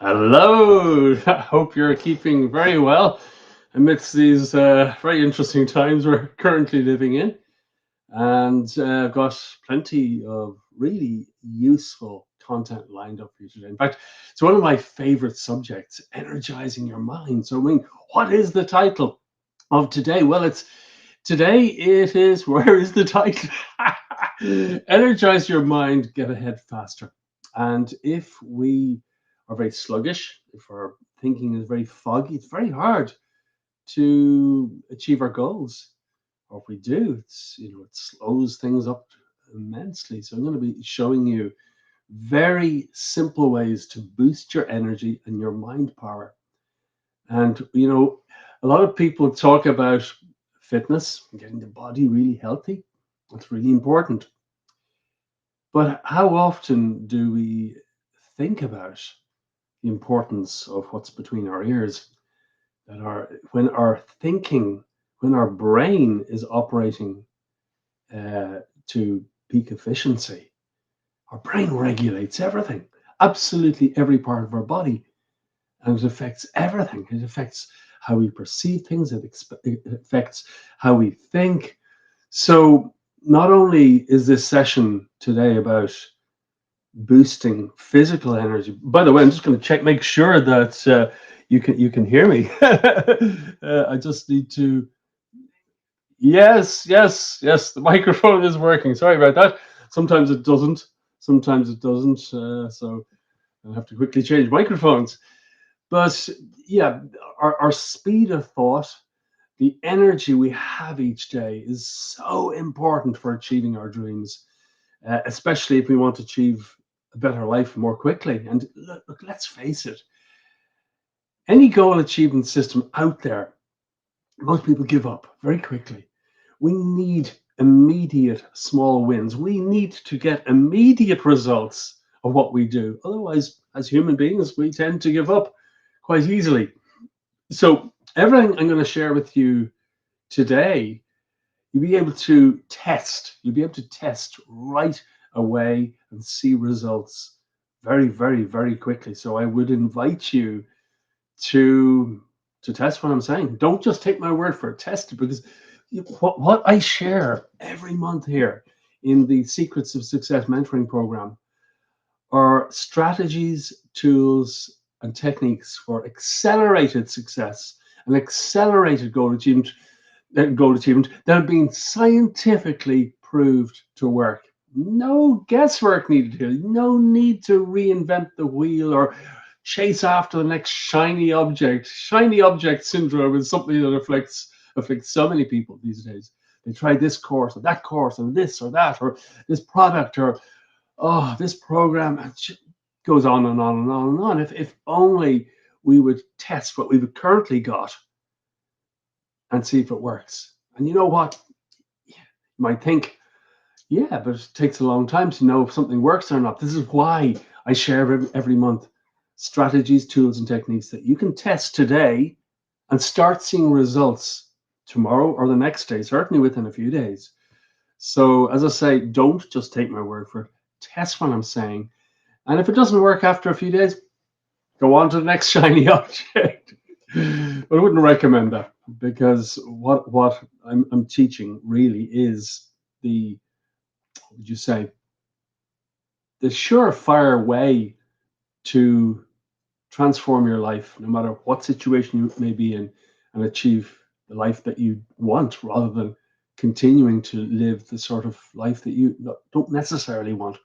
Hello. I hope you're keeping very well amidst these very interesting times we're currently living in. And I've got plenty of really useful content lined up for you today. In fact, it's one of my favorite subjects, energizing your mind. So, I mean, what is the title of today? Well, where is the title? Energize your mind, get ahead faster. And if we are very sluggish, if our thinking is very foggy, it's very hard to achieve our goals. Or if we do, it slows things up immensely. So I'm going to be showing you very simple ways to boost your energy and your mind power. And a lot of people talk about fitness and getting the body really healthy. That's really important. But how often do we think about the importance of what's between our ears? When our thinking, when our brain is operating to peak efficiency, our brain regulates everything, absolutely every part of our body, and it affects everything. It affects how we perceive things. It affects how we think. So not only is this session today about boosting physical energy. By the way, I'm just going to make sure that you can hear me. I just need to. Yes, yes, yes. The microphone is working. Sorry about that. Sometimes it doesn't. Sometimes it doesn't. So I'll have to quickly change microphones. But yeah, our speed of thought, the energy we have each day is so important for achieving our dreams, especially if we want to achieve a better life more quickly. And look, let's face it, any goal achievement system out there, most people give up very quickly. We need immediate small wins. We need to get immediate results of what we do. Otherwise, as human beings, we tend to give up quite easily. So everything I'm going to share with you today, you'll be able to test. You'll be able to test right away and see results very, very, very quickly. So I would invite you to test what I'm saying. Don't just take my word for it. Test it, because what I share every month here in the Secrets of Success mentoring program are strategies, tools, and techniques for accelerated success and accelerated goal achievement that have been scientifically proved to work. No guesswork needed here. No need to reinvent the wheel or chase after the next shiny object. Shiny object syndrome is something that afflicts so many people these days. They try this course or that course or this or that or this product or this program. It goes on and on and on and on. If only we would test what we've currently got and see if it works. And you know what? You might think, yeah, but it takes a long time to know if something works or not. This is why I share every month strategies, tools, and techniques that you can test today and start seeing results tomorrow or the next day, certainly within a few days. So, as I say, don't just take my word for it. Test what I'm saying. And if it doesn't work after a few days, go on to the next shiny object. But I wouldn't recommend that, because what I'm teaching really is the, what would you say, the surefire way to transform your life, no matter what situation you may be in, and achieve the life that you want, rather than continuing to live the sort of life that you don't necessarily want.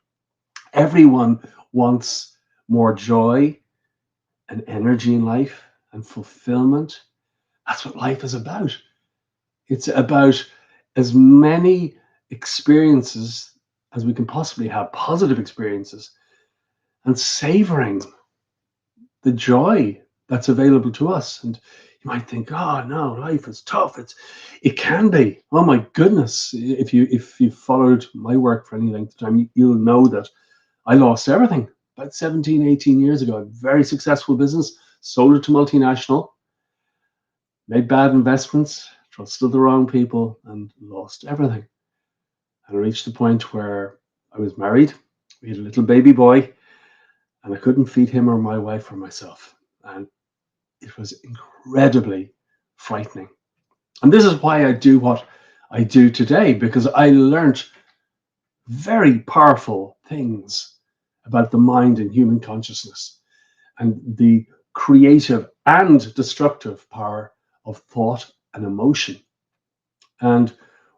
Everyone wants more joy and energy in life and fulfillment. That's what life is about. It's about as many experiences as we can possibly have, positive experiences, and savoring the joy that's available to us. And you might think, oh no, life is tough. It can be. Oh my goodness. If you followed my work for any length of time, you'll know that I lost everything about 17, 18 years ago. A very successful business, sold it to multinational, made bad investments, trusted the wrong people, and lost everything. And I reached the point where I was married. We had a little baby boy. and I couldn't feed him or my wife or myself. And it was incredibly frightening. And this is why I do what I do today, because I learned very powerful things about the mind and human consciousness and the creative and destructive power of thought and emotion. And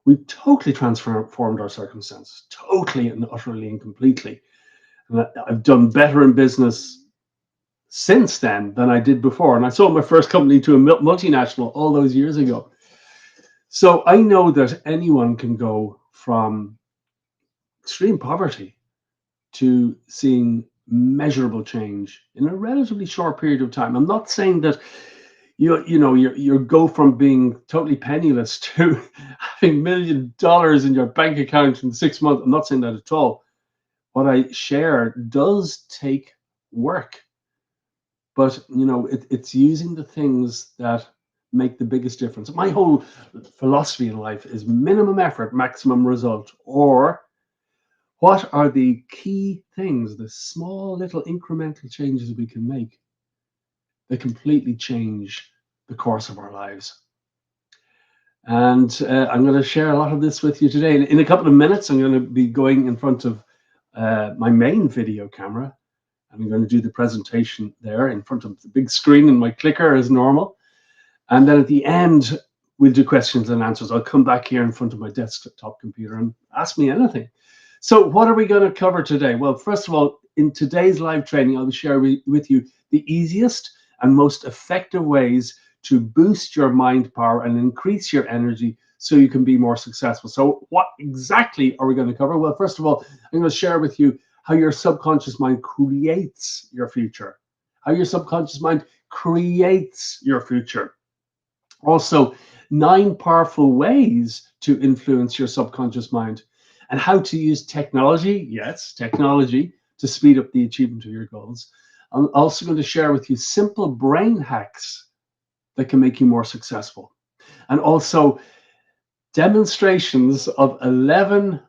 we totally transformed our circumstances, totally and utterly and completely. And I've done better in business since then than I did before. And I sold my first company to a multinational all those years ago. So I know that anyone can go from extreme poverty to seeing measurable change in a relatively short period of time. I'm not saying that you go from being totally penniless to having $1 million in your bank account in 6 months. I'm not saying that at all. What I share does take work, but it's using the things that make the biggest difference. My whole philosophy in life is minimum effort, maximum result, or what are the key things, the small little incremental changes we can make that completely change the course of our lives. And I'm going to share a lot of this with you today. In a couple of minutes, I'm going to be going in front of my main video camera, and I'm going to do the presentation there in front of the big screen and my clicker as normal. And then at the end, we'll do questions and answers. I'll come back here in front of my desktop computer and ask me anything. So what are we going to cover today? Well, first of all, in today's live training, I'll share with you the easiest and most effective ways to boost your mind power and increase your energy so you can be more successful. So what exactly are we going to cover? Well, first of all, I'm going to share with you how your subconscious mind creates your future. How your subconscious mind creates your future. Also, 9 powerful ways to influence your subconscious mind, and how to use technology, yes, technology, to speed up the achievement of your goals. I'm also going to share with you simple brain hacks that can make you more successful. And also demonstrations of 11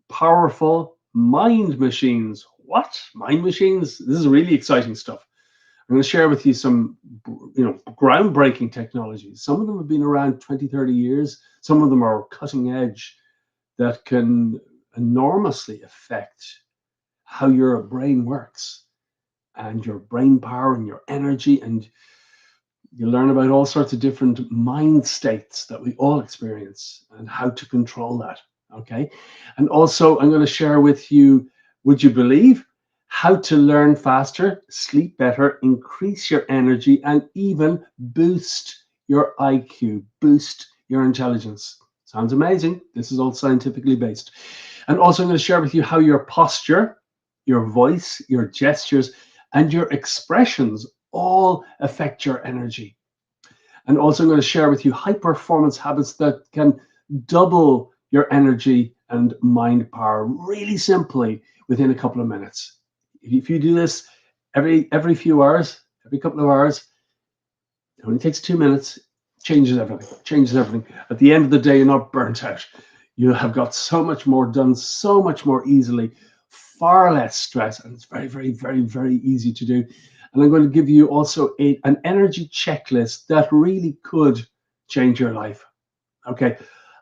powerful mind machines. What? Mind machines? This is really exciting stuff. I'm going to share with you some groundbreaking technologies. Some of them have been around 20, 30 years. Some of them are cutting edge that can enormously affect how your brain works and your brain power and your energy. And you learn about all sorts of different mind states that we all experience and how to control that. Okay. And also, I'm going to share with you, would you believe, how to learn faster, sleep better, increase your energy, and even boost your IQ, boost your intelligence. Sounds amazing. This is all scientifically based. And also, I'm going to share with you how your posture, your voice, your gestures, and your expressions all affect your energy. And also, I'm going to share with you high performance habits that can double your energy and mind power really simply within a couple of minutes. If you do this every few hours, every couple of hours, it only takes 2 minutes, changes everything. At the end of the day, you're not burnt out. You have got so much more done, so much more easily, far less stress, and it's very, very, very, very easy to do. And I'm going to give you also an energy checklist that really could change your life. Okay,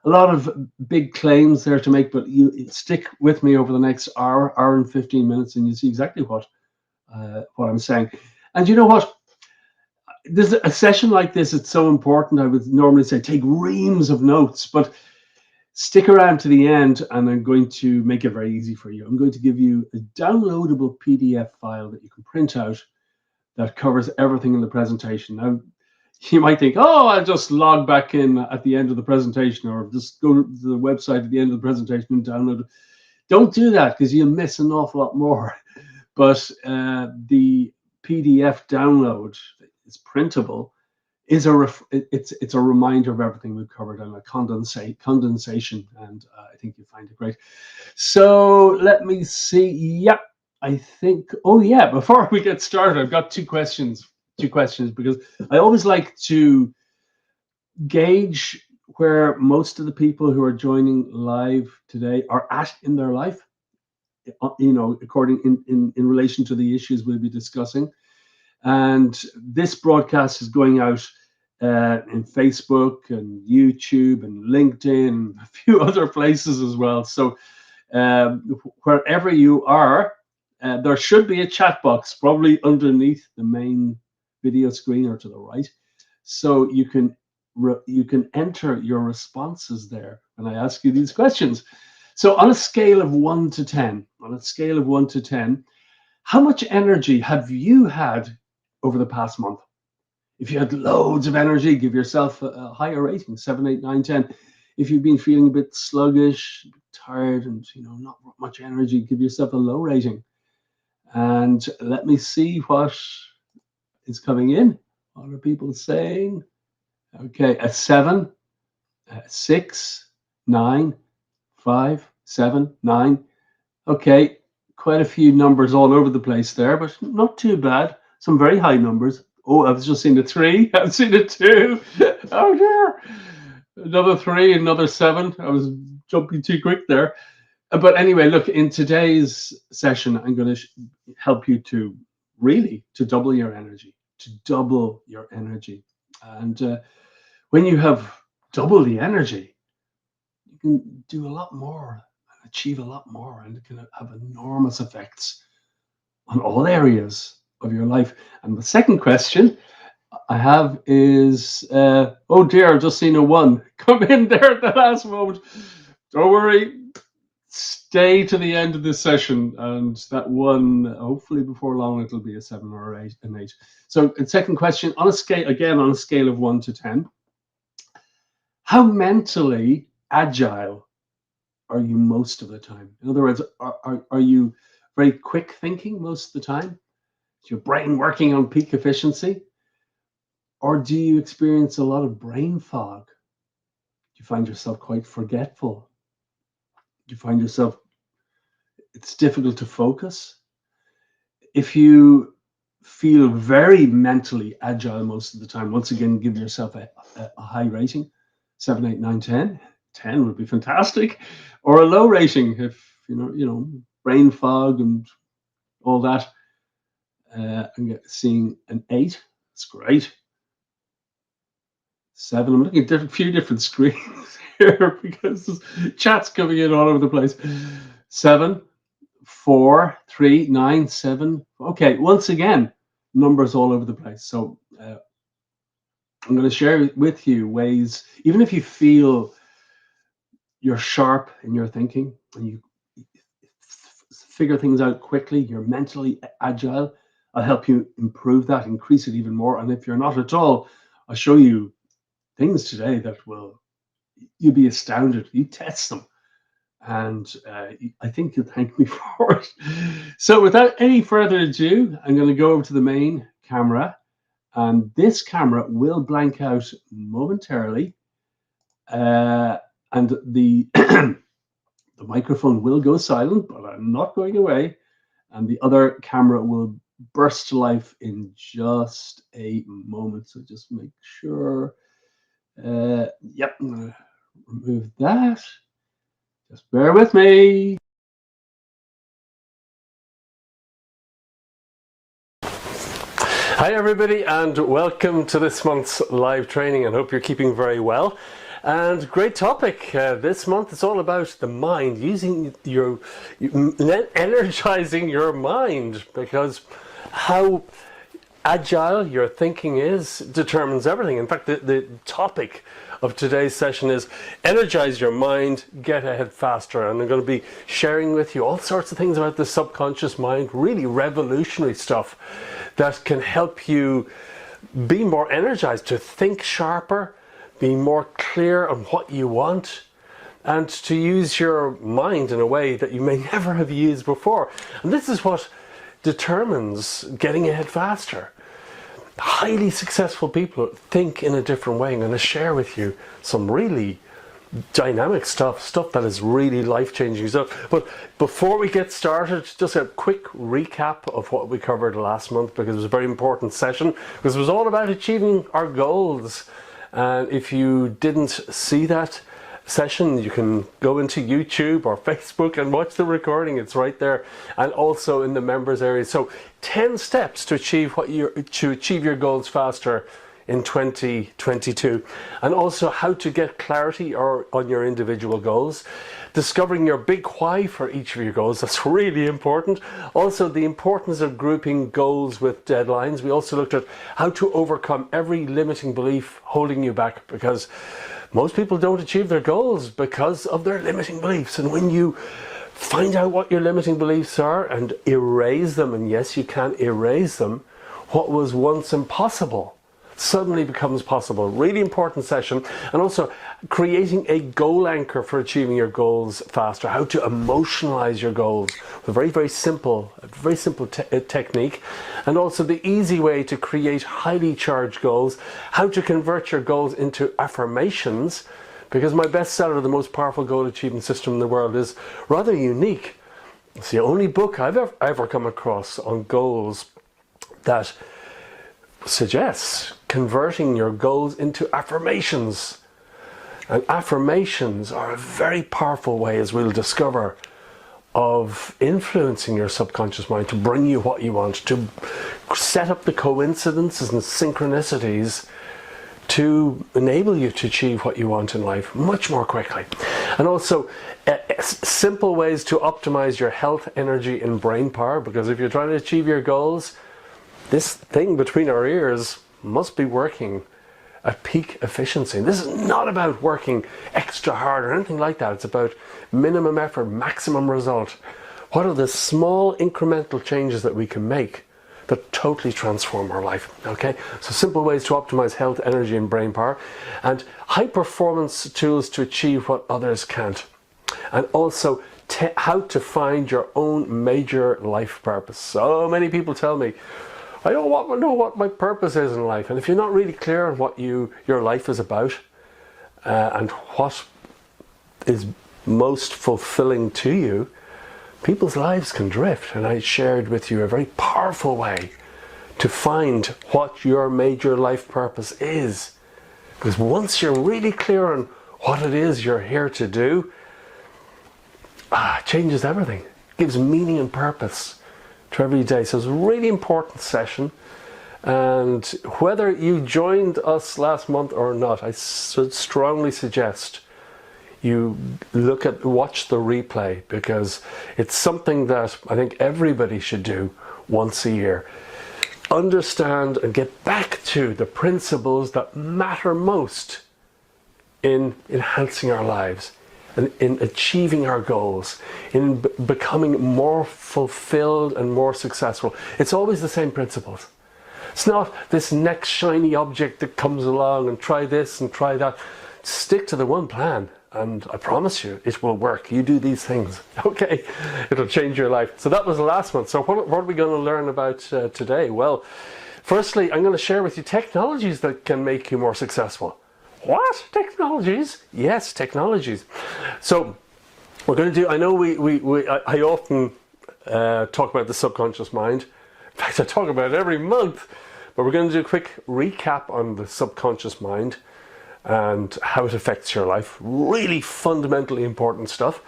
a lot of big claims there to make, but you stick with me over the next hour and 15 minutes, and you see exactly what I'm saying. And you know what? There's a session like this, it's so important. I would normally say take reams of notes, but stick around to the end, and I'm going to make it very easy for you. I'm going to give you a downloadable PDF file that you can print out that covers everything in the presentation. Now, you might think, oh, I'll just log back in at the end of the presentation, or just go to the website at the end of the presentation and download it. Don't do that, because you'll miss an awful lot more. But the PDF download is printable. It's a reminder of everything we've covered, and a condensation, and I think you'll find it great. So let me see. Yep, I think. Oh yeah, before we get started, I've got two questions, because I always like to gauge where most of the people who are joining live today are at in their life. according in relation to the issues we'll be discussing. And this broadcast is going out in Facebook and YouTube and LinkedIn and a few other places as well. So wherever you are, there should be a chat box probably underneath the main video screen or to the right. So you can enter your responses there when I ask you these questions. So on a scale of 1 to 10, how much energy have you had over the past month? If you had loads of energy, give yourself a higher rating, 7, 8, 9, 10. If you've been feeling a bit sluggish, tired, and not much energy, give yourself a low rating. And let me see what is coming in. What are people saying? Okay, a 7, 6, 9, 5, 7, 9. Okay, quite a few numbers all over the place there, but not too bad. Some very high numbers. Oh, I've just seen a 3. I've seen a 2. Oh dear. Another 3, another 7. I was jumping too quick there. But anyway, look, in today's session, I'm going to help you to double your energy, And when you have double the energy, you can do a lot more and achieve a lot more, and it can have enormous effects on all areas of your life. And the second question I have is, oh dear, I've just seen a 1 come in there at the last moment. Don't worry, stay to the end of this session, and that 1, hopefully before long, it'll be a 7 or an 8. So the second question, on a scale of 1 to 10, how mentally agile are you most of the time? In other words, are you very quick thinking most of the time? Is your brain working on peak efficiency? Or do you experience a lot of brain fog? Do you find yourself quite forgetful? Do you find yourself, it's difficult to focus? If you feel very mentally agile most of the time, once again, give yourself a high rating, 7, 8, 9, 10. 10 would be fantastic. Or a low rating if, brain fog and all that. I'm seeing an 8. That's great. 7. I'm looking at a few different screens here because there's chats coming in all over the place. 7, 4, 3, 9, 7. Okay, once again, numbers all over the place. So I'm going to share with you ways, even if you feel you're sharp in your thinking and you figure things out quickly, you're mentally agile, I'll help you improve that, increase it even more. And if you're not at all, I'll show you things today that you'll be astounded. You test them, and I think you'll thank me for it. So without any further ado, I'm going to go over to the main camera, and this camera will blank out momentarily, and the the microphone will go silent, but I'm not going away, and the other camera will burst to life in just a moment. So just make sure. Yep, I'm going to remove that. Just bear with me. Hi everybody, and welcome to this month's live training, and hope you're keeping very well. And great topic this month. It's all about the mind, energizing your mind, because how agile your thinking is determines everything. In fact, the topic of today's session is Energize Your Mind, Get Ahead Faster. And I'm going to be sharing with you all sorts of things about the subconscious mind, really revolutionary stuff that can help you be more energized, to think sharper, be more clear on what you want, and to use your mind in a way that you may never have used before. And this is what determines getting ahead faster. Highly successful people think in a different way. I'm going to share with you some really dynamic stuff that is really life-changing stuff. But before we get started, just a quick recap of what we covered last month, because it was a very important session, because it was all about achieving our goals. And if you didn't see that, session, you can go into YouTube or Facebook and watch the recording. It's right there, and also in the members area. So 10 steps to achieve your goals faster in 2022, and also how to get clarity on your individual goals, discovering your big why for each of your goals. That's really important. Also, the importance of grouping goals with deadlines. We also looked at how to overcome every limiting belief holding you back, because most people don't achieve their goals because of their limiting beliefs. And when you find out what your limiting beliefs are and erase them, and yes, you can erase them, what was once impossible suddenly becomes possible. Really important session. And also creating a goal anchor for achieving your goals faster, how to emotionalize your goals, a very simple technique. And also the easy way to create highly charged goals, how to convert your goals into affirmations, because my bestseller, The Most Powerful Goal Achievement System in the World, is rather unique. It's the only book I've ever come across on goals that suggests converting your goals into affirmations. And affirmations are a very powerful way, as we'll discover, of influencing your subconscious mind to bring you what you want, to set up the coincidences and synchronicities to enable you to achieve what you want in life much more quickly. And also simple ways to optimize your health, energy and brain power, because if you're trying to achieve your goals, this thing between our ears must be working at peak efficiency. This is not about working extra hard or anything like that. It's about minimum effort, maximum result. What are the small incremental changes that we can make that totally transform our life? Okay, so simple ways to optimize health, energy and brain power, and high performance tools to achieve what others can't. And also how to find your own major life purpose. So many people tell me, I don't know what my purpose is in life. And if you're not really clear on what your life is about and what is most fulfilling to you, people's lives can drift. And I shared with you a very powerful way to find what your major life purpose is. Because once you're really clear on what it is you're here to do, it changes everything. It gives meaning and purpose to every day. So it's a really important session, and whether you joined us last month or not, I strongly suggest you watch the replay, because it's something that I think everybody should do once a year. Understand and get back to the principles that matter most in enhancing our lives, and in achieving our goals, in becoming more fulfilled and more successful. It's always the same principles. It's not this next shiny object that comes along and try this and try that. Stick to the one plan, and I promise you it will work. You do these things, okay? It'll change your life. So that was the last one. So what are we going to learn about today? Well, firstly, I'm going to share with you technologies that can make you more successful. What? Technologies? Yes, technologies. So we're going to do, I know I often talk about the subconscious mind. In fact, I talk about it every month. But we're going to do a quick recap on the subconscious mind and how it affects your life. Really fundamentally important stuff.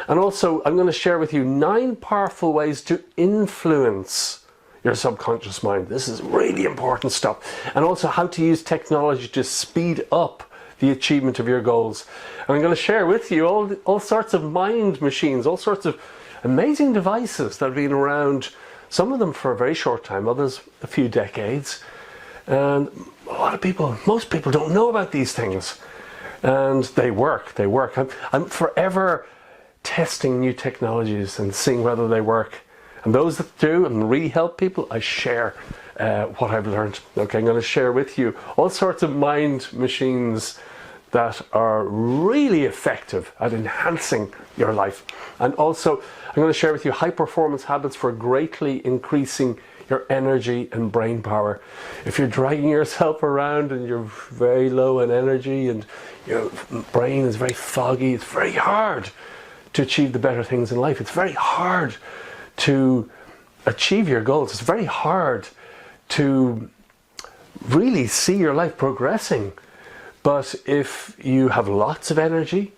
And also, I'm going to share with you 9 powerful ways to influence your subconscious mind. This is really important stuff. And also how to use technology to speed up the achievement of your goals. And I'm going to share with you all sorts of mind machines, all sorts of amazing devices that have been around, some of them for a very short time, others a few decades. And most people don't know about these things. And they work. I'm forever testing new technologies and seeing whether they work. And those that do and really help people, I share what I've learned. Okay, I'm going to share with you all sorts of mind machines that are really effective at enhancing your life. And also, I'm going to share with you high performance habits for greatly increasing your energy and brain power. If you're dragging yourself around and you're very low in energy and your brain is very foggy, it's very hard to achieve the better things in life. It's very hard to achieve your goals. It's very hard to really see your life progressing. But if you have lots of energy,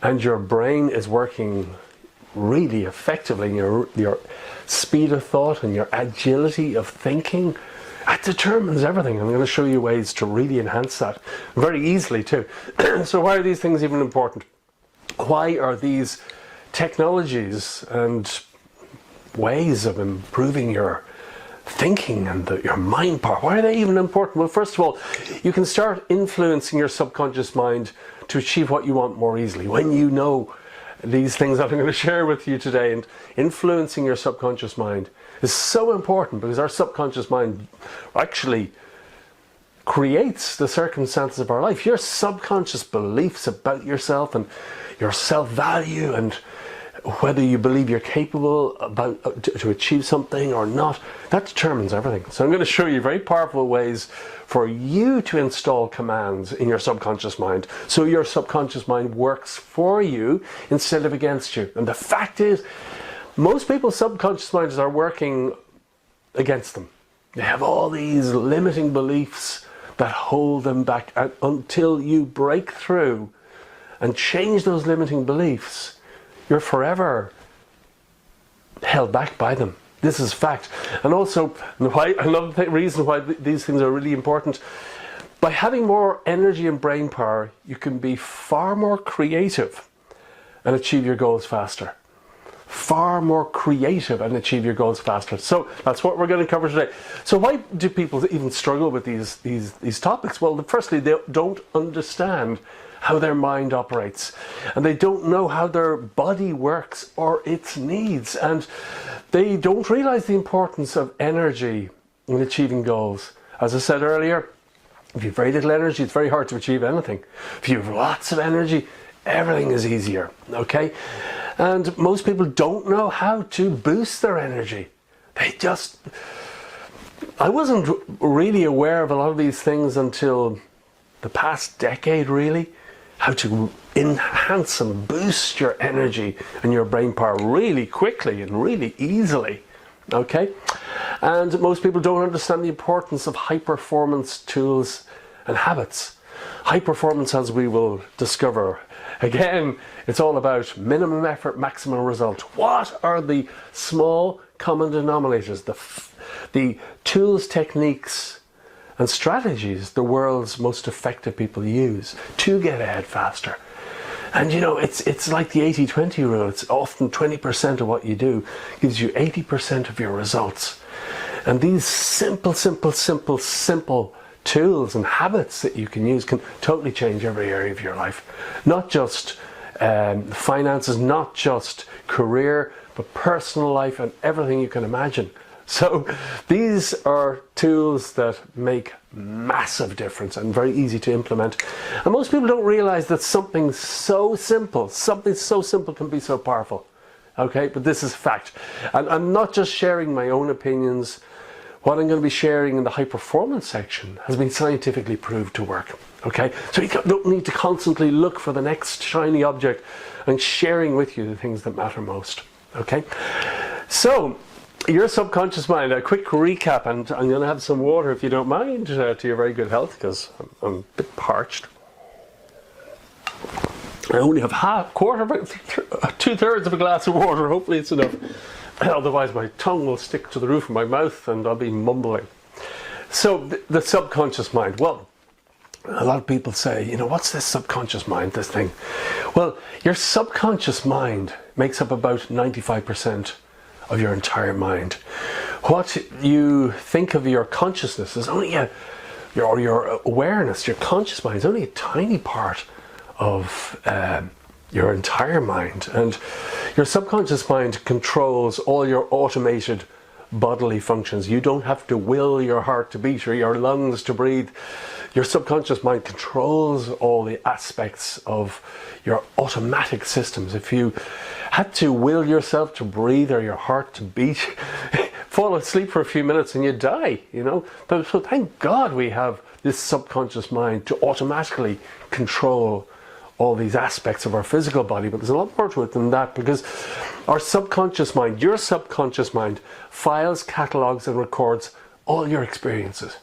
and your brain is working really effectively, your speed of thought and your agility of thinking, that determines everything. I'm going to show you ways to really enhance that very easily too. So why are these things even important? Why are these technologies and ways of improving your thinking and your mind power, why are they even important? Well, first of all, you can start influencing your subconscious mind to achieve what you want more easily when you know these things that I'm going to share with you today. And influencing your subconscious mind is so important, because our subconscious mind actually creates the circumstances of our life. Your subconscious beliefs about yourself and your self-value, and whether you believe you're capable to achieve something or not, that determines everything. So I'm going to show you very powerful ways for you to install commands in your subconscious mind, so your subconscious mind works for you instead of against you. And the fact is, most people's subconscious minds are working against them. They have all these limiting beliefs that hold them back, and until you break through and change those limiting beliefs, you're forever held back by them. This is fact. And also, another reason why these things are really important, by having more energy and brain power, you can be far more creative and achieve your goals faster. Far more creative and achieve your goals faster. So that's what we're going to cover today. So why do people even struggle with these topics? Well, firstly, they don't understand how their mind operates, and they don't know how their body works or its needs, and they don't realize the importance of energy in achieving goals. As I said earlier, if you have very little energy, it's very hard to achieve anything. If you have lots of energy, everything is easier, okay? And most people don't know how to boost their energy. I wasn't really aware of a lot of these things until the past decade, really. How to enhance and boost your energy and your brain power really quickly and really easily, okay? And most people don't understand the importance of high performance tools and habits. High performance, as we will discover, again, it's all about minimum effort, maximum result. What are the small common denominators, the tools, techniques, and strategies the world's most effective people use to get ahead faster? And you know, it's like the 80-20 rule. It's often 20% of what you do gives you 80% of your results. And these simple tools and habits that you can use can totally change every area of your life. Not just finances, not just career, but personal life and everything you can imagine. So these are tools that make massive difference and very easy to implement. And most people don't realize that something so simple can be so powerful. Okay, but this is fact. And I'm not just sharing my own opinions. What I'm going to be sharing in the high performance section has been scientifically proved to work. Okay, so you don't need to constantly look for the next shiny object. I'm sharing with you the things that matter most. Okay, so your subconscious mind, a quick recap, and I'm going to have some water if you don't mind, to your very good health, because I'm a bit parched. I only have two-thirds of a glass of water. Hopefully it's enough. Otherwise my tongue will stick to the roof of my mouth and I'll be mumbling. So the subconscious mind. Well, a lot of people say, you know, what's this subconscious mind, this thing? Well, your subconscious mind makes up about 95% of your entire mind. What you think of your consciousness is only your awareness, your conscious mind is only a tiny part of your entire mind. And your subconscious mind controls all your automated bodily functions. You don't have to will your heart to beat or your lungs to breathe. Your subconscious mind controls all the aspects of your automatic systems. If you had to will yourself to breathe or your heart to beat, fall asleep for a few minutes and you die, you know. So thank God we have this subconscious mind to automatically control all these aspects of our physical body. But there's a lot more to it than that, because our subconscious mind, your subconscious mind, files, catalogues and records all your experiences.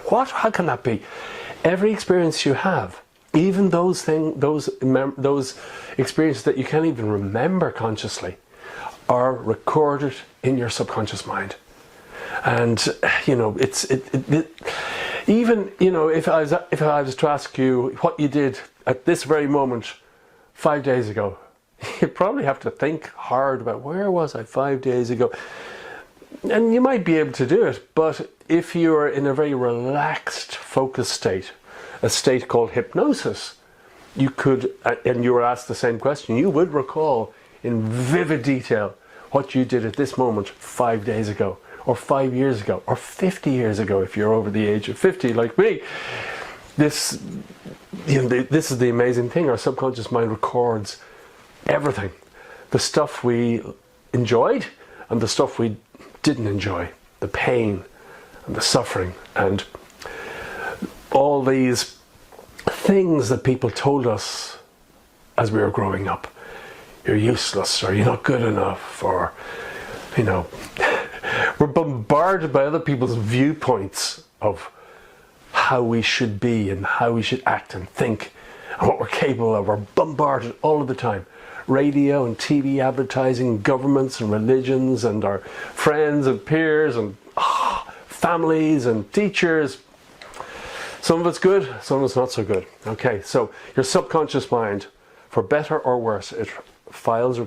What? How can that be? Every experience you have Even those experiences that you can't even remember consciously are recorded in your subconscious mind. And even if I was to ask you what you did at this very moment 5 days ago, you probably have to think hard about, where was I 5 days ago? And you might be able to do it, but if you are in a very relaxed, focused state, a state called hypnosis, you could, and you were asked the same question, you would recall in vivid detail what you did at this moment 5 days ago, or 5 years ago, or 50 years ago if you're over the age of 50 like me. This is the amazing thing. Our subconscious mind records everything. The stuff we enjoyed and the stuff we didn't enjoy. The pain and the suffering and all these things that people told us as we were growing up. You're useless, or you're not good enough, or, we're bombarded by other people's viewpoints of how we should be and how we should act and think and what we're capable of. We're bombarded all of the time. Radio and TV advertising, governments and religions and our friends and peers and families and teachers. Some of it's good, some of it's not so good. Okay, so your subconscious mind, for better or worse, it files,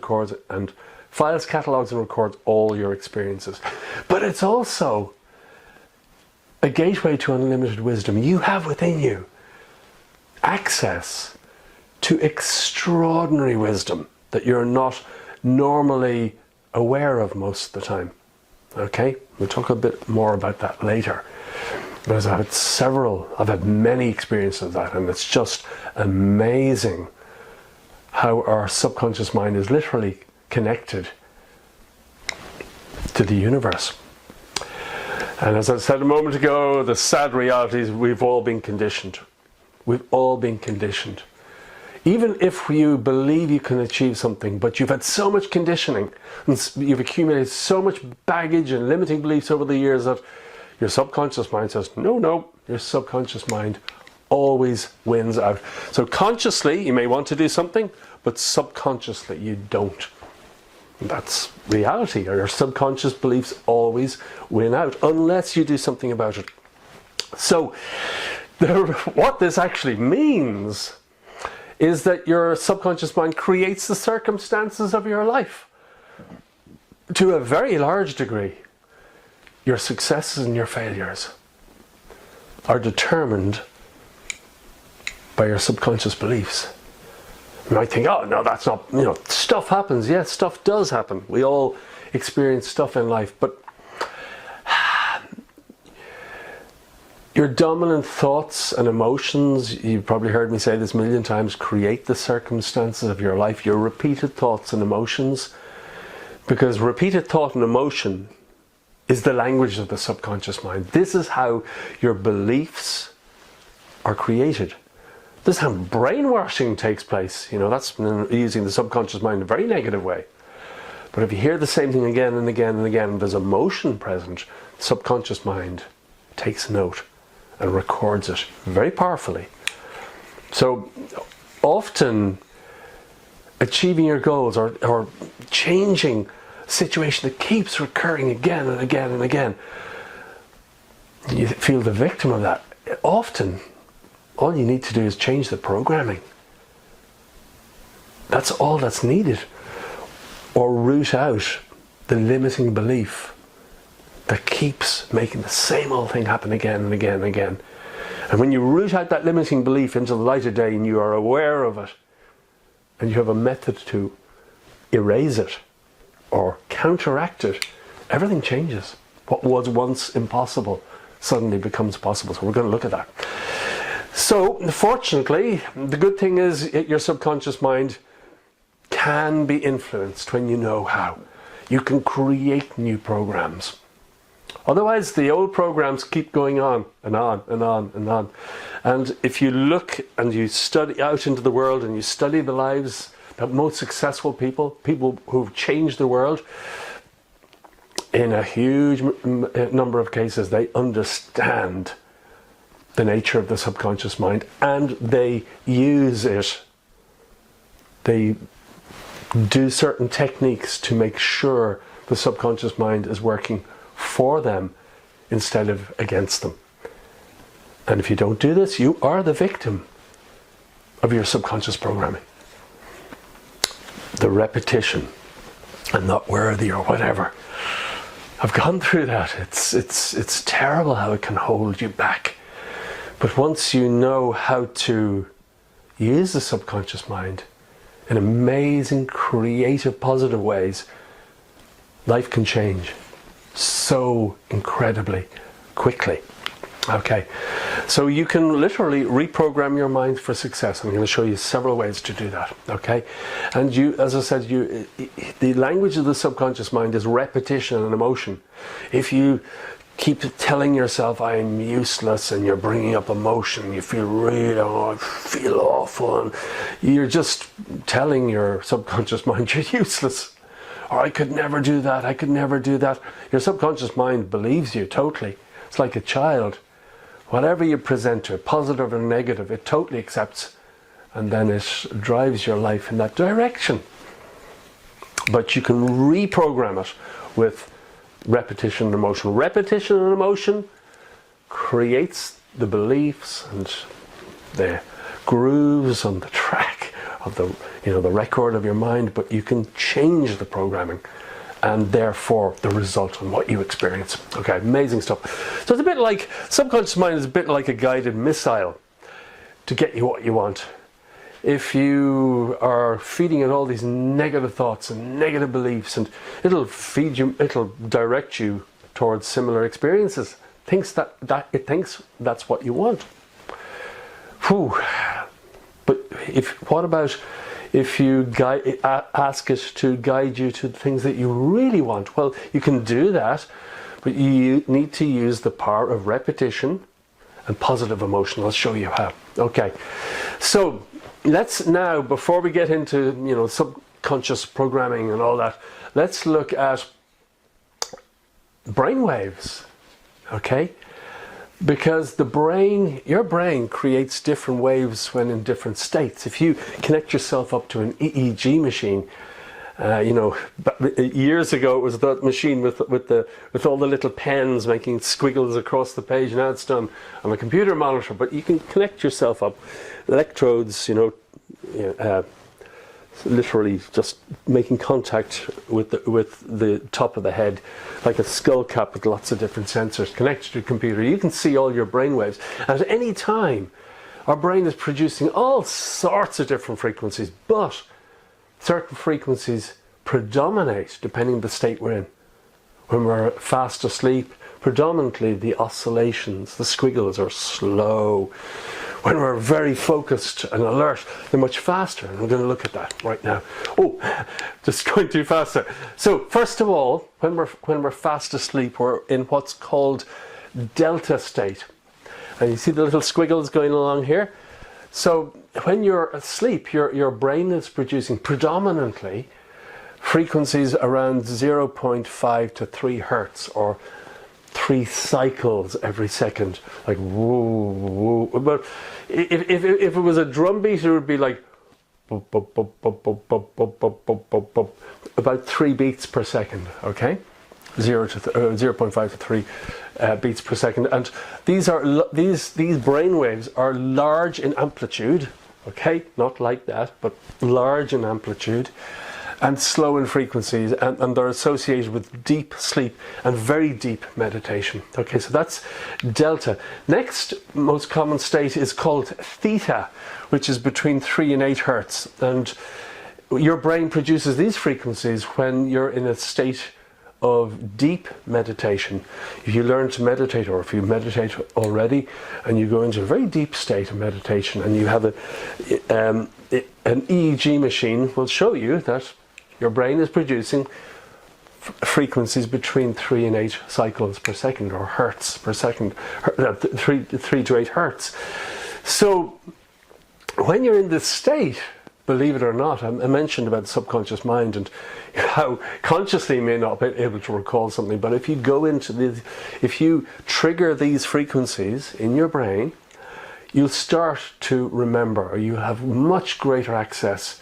catalogues and records all your experiences. But it's also a gateway to unlimited wisdom. You have within you access to extraordinary wisdom that you're not normally aware of most of the time. Okay, we'll talk a bit more about that later. Because I've had many experiences of that, and it's just amazing how our subconscious mind is literally connected to the universe. And as I said a moment ago, the sad reality is we've all been conditioned. We've all been conditioned. Even if you believe you can achieve something, but you've had so much conditioning, and you've accumulated so much baggage and limiting beliefs over the years that your subconscious mind says, no, your subconscious mind always wins out. So consciously, you may want to do something, but subconsciously, you don't. That's reality. Your subconscious beliefs always win out, unless you do something about it. So, what this actually means is that your subconscious mind creates the circumstances of your life. To a very large degree, your successes and your failures are determined by your subconscious beliefs. You might think, oh no, that's not, stuff happens. Yes, stuff does happen. We all experience stuff in life, but your dominant thoughts and emotions, you've probably heard me say this a million times, create the circumstances of your life. Your repeated thoughts and emotions, because repeated thought and emotion is the language of the subconscious mind. This is how your beliefs are created. This is how brainwashing takes place. That's using the subconscious mind in a very negative way. But if you hear the same thing again and again and again, there's emotion present, the subconscious mind takes note and records it very powerfully. So often achieving your goals or changing a situation that keeps recurring again and again and again, you feel the victim of that. Often all you need to do is change the programming. That's all that's needed. Or root out the limiting belief that keeps making the same old thing happen again and again and again. And when you root out that limiting belief into the light of day and you are aware of it, and you have a method to erase it or counteract it, everything changes. What was once impossible suddenly becomes possible. So we're going to look at that. So fortunately, the good thing is your subconscious mind can be influenced when you know how. You can create new programs. Otherwise, the old programs keep going on and on and on and on. And if you look and you study out into the world and you study the lives of most successful people who've changed the world, in a huge number of cases, they understand the nature of the subconscious mind, and they use it. They do certain techniques to make sure the subconscious mind is working for them instead of against them. And if you don't do this, you are the victim of your subconscious programming. The repetition, I'm not worthy or whatever. I've gone through that. It's terrible how it can hold you back. But once you know how to use the subconscious mind in amazing, creative, positive ways, life can change so incredibly quickly. Okay, so you can literally reprogram your mind for success. I'm going to show you several ways to do that. Okay, and you, as I said, the language of the subconscious mind is repetition and emotion. If you keep telling yourself I am useless and you're bringing up emotion, you feel really, oh, I feel awful, and you're just telling your subconscious mind you're useless, or I could never do that, I could never do that. Your subconscious mind believes you totally. It's like a child. Whatever you present to it, positive or negative, it totally accepts, and then it drives your life in that direction. But you can reprogram it with repetition and emotion. Repetition and emotion creates the beliefs and the grooves on the track of the, the record of your mind, but you can change the programming and therefore the result and what you experience. Okay, amazing stuff. So it's a bit like, subconscious mind is a bit like a guided missile to get you what you want. If you are feeding it all these negative thoughts and negative beliefs, and it'll feed you, it'll direct you towards similar experiences. It thinks that's what you want. Whew. But what about if you ask it to guide you to the things that you really want? Well, you can do that, but you need to use the power of repetition and positive emotion. I'll show you how. Okay, so let's now, before we get into subconscious programming and all that, let's look at brainwaves. Okay, because your brain creates different waves when in different states. If you connect yourself up to an EEG machine, years ago it was that machine with all the little pens making squiggles across the page. Now it's done on a computer monitor, but you can connect yourself up, electrodes, literally just making contact with the top of the head, like a skull cap with lots of different sensors connected to the computer. You can see all your brain waves. At any time, our brain is producing all sorts of different frequencies, but certain frequencies predominate depending on the state we're in. When we're fast asleep, predominantly the oscillations, the squiggles are slow. When we're very focused and alert, they're much faster. And we're going to look at that right now. Oh, just going too fast there. So first of all, when we're fast asleep, we're in what's called delta state. And you see the little squiggles going along here? So when you're asleep, your brain is producing predominantly frequencies around 0.5 to 3 hertz, or 3 cycles every second, like whoa, whoa. But if it was a drum beat, it would be like about 3 beats per second. Okay, 0.5 to 3 beats per second, and these brain waves are large in amplitude. Okay, not like that, but large in amplitude, and slow in frequencies, and they're associated with deep sleep and very deep meditation. Okay, so that's delta. Next most common state is called theta, which is between 3 and 8 hertz. And your brain produces these frequencies when you're in a state of deep meditation. If you learn to meditate, or if you meditate already and you go into a very deep state of meditation, and you have an EEG machine, will show you that your brain is producing frequencies between 3 and 8 cycles per second, or hertz per second, 3 to 8 hertz. So when you're in this state, believe it or not, I mentioned about the subconscious mind and how consciously you may not be able to recall something, but if you go into if you trigger these frequencies in your brain, you'll start to remember, or you have much greater access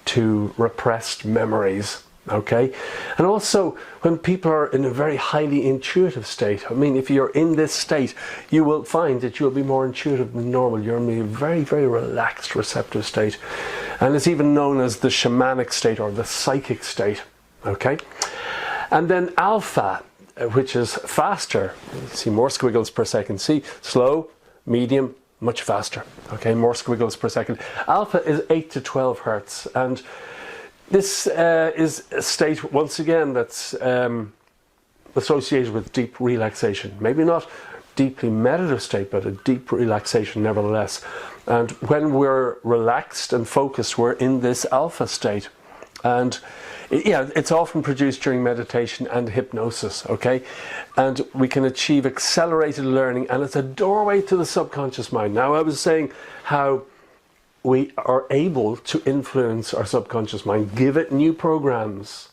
to repressed memories. Okay, and also when people are in a very highly intuitive state, I mean, if you're in this state, you will find that you'll be more intuitive than normal. You're in a very, very relaxed, receptive state, and it's even known as the shamanic state or the psychic state. Okay, and then alpha, which is faster. You see more squiggles per second. See, slow, medium, much faster. Okay, more squiggles per second. Alpha is 8 to 12 hertz, and this is a state, once again, that's associated with deep relaxation. Maybe not deeply meditative state, but a deep relaxation nevertheless. And when we're relaxed and focused, we're in this alpha state. And yeah, it's often produced during meditation and hypnosis, okay? And we can achieve accelerated learning, and it's a doorway to the subconscious mind. Now, I was saying how we are able to influence our subconscious mind, give it new programs.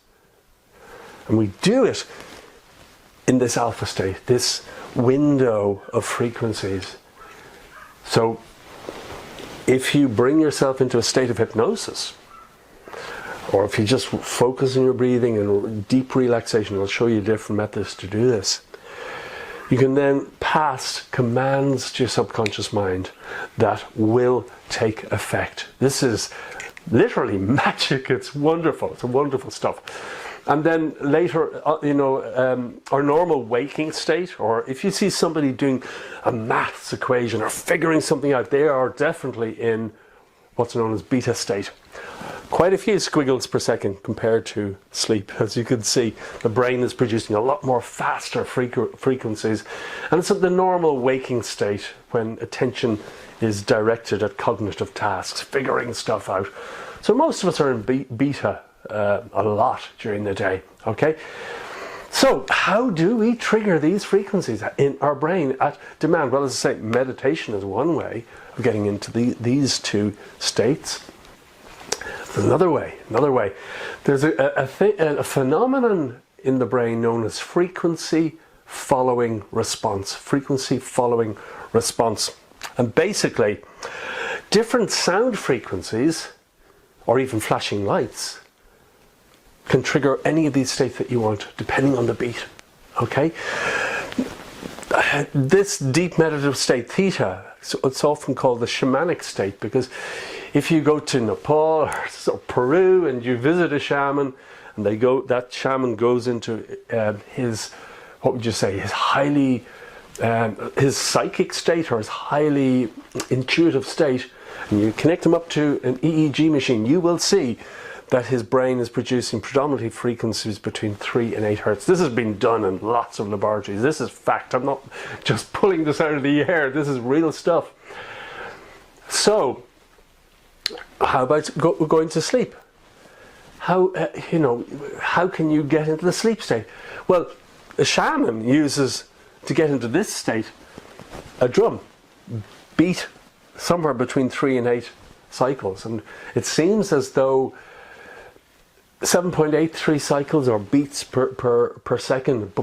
And we do it in this alpha state, this window of frequencies. So if you bring yourself into a state of hypnosis, or if you just focus on your breathing and deep relaxation, I'll show you different methods to do this. You can then pass commands to your subconscious mind that will take effect. This is literally magic. It's wonderful. It's wonderful stuff. And then later, our normal waking state, or if you see somebody doing a maths equation or figuring something out, they are definitely in what's known as beta state. Quite a few squiggles per second compared to sleep. As you can see, the brain is producing a lot more faster frequencies, and it's at the normal waking state when attention is directed at cognitive tasks, figuring stuff out. So most of us are in beta a lot during the day. Okay, so how do we trigger these frequencies in our brain at demand? Well, as I say, meditation is one way of getting into these two states. Another way. There's a phenomenon in the brain known as frequency following response. Frequency following response. And basically, different sound frequencies, or even flashing lights, can trigger any of these states that you want, depending on the beat. Okay? This deep meditative state, Theta, it's often called the shamanic state, because if you go to Nepal or Peru and you visit a shaman, and that shaman goes into his highly, his psychic state, or his highly intuitive state, and you connect him up to an EEG machine, you will see that his brain is producing predominantly frequencies between 3 and 8 hertz. This has been done in lots of laboratories. This is fact. I'm not just pulling this out of the air. This is real stuff. So, how about going to sleep? How can you get into the sleep state? Well, a shaman uses, to get into this state, a drum beat somewhere between 3 and 8 cycles, and it seems as though 7.83 cycles or beats per second,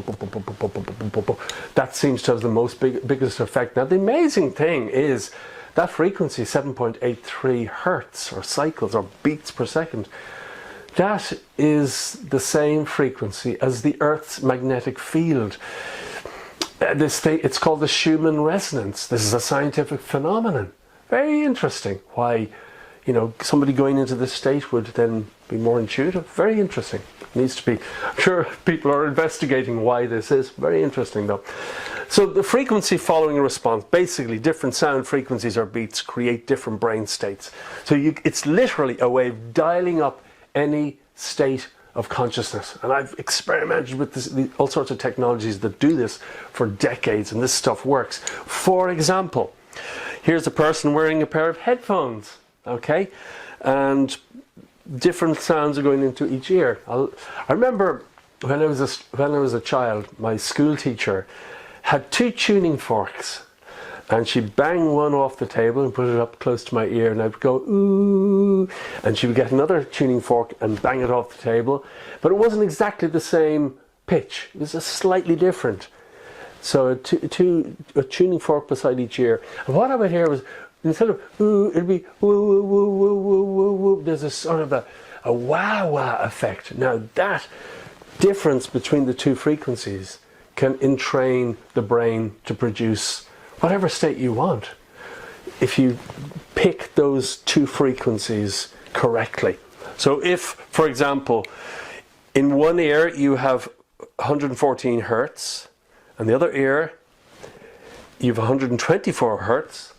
that seems to have the biggest effect. Now, the amazing thing is that frequency, 7.83 hertz or cycles or beats per second, that is the same frequency as the Earth's magnetic field. This thing, it's called the Schumann resonance. This is a scientific phenomenon. Very interesting. Why, somebody going into this state would then be more intuitive. Very interesting. Needs to be. I'm sure people are investigating why this is. Very interesting, though. So the frequency following a response, basically different sound frequencies or beats create different brain states. So it's literally a way of dialing up any state of consciousness. And I've experimented with all sorts of technologies that do this for decades, and this stuff works. For example, here's a person wearing a pair of headphones, okay? And different sounds are going into each ear. I remember when I was a child, my school teacher had 2 tuning forks, and she'd bang one off the table and put it up close to my ear, and I'd go, ooh, and she would get another tuning fork and bang it off the table, but it wasn't exactly the same pitch. It was just slightly different. So a tuning fork beside each ear. And what I would hear was, instead of ooh, it'd be woo, woo, woo, woo, woo, woo, woo. There's a sort of a wah wah effect. Now that difference between the two frequencies can entrain the brain to produce whatever state you want, if you pick those two frequencies correctly. So if, for example, in one ear you have 114 hertz, and the other ear you have 124 hertz,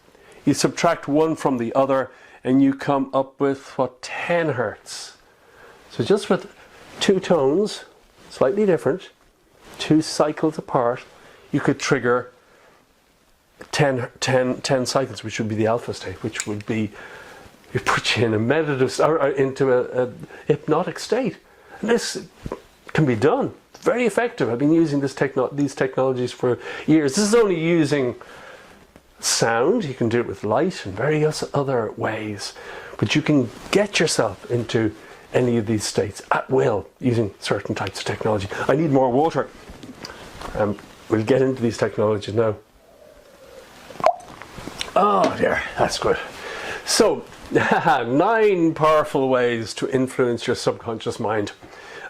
you subtract one from the other and you come up with, what, 10 hertz. So just with two tones, slightly different, two cycles apart, you could trigger 10 cycles, which would be the alpha state, which would be, you put you in a meditative, or into a hypnotic state. And this can be done. It's very effective. I've been using these technologies for years. This is only using sound. You can do it with light and various other ways. But you can get yourself into any of these states at will using certain types of technology. I need more water. We'll get into these technologies now. Oh dear, that's good. So, 9 powerful ways to influence your subconscious mind.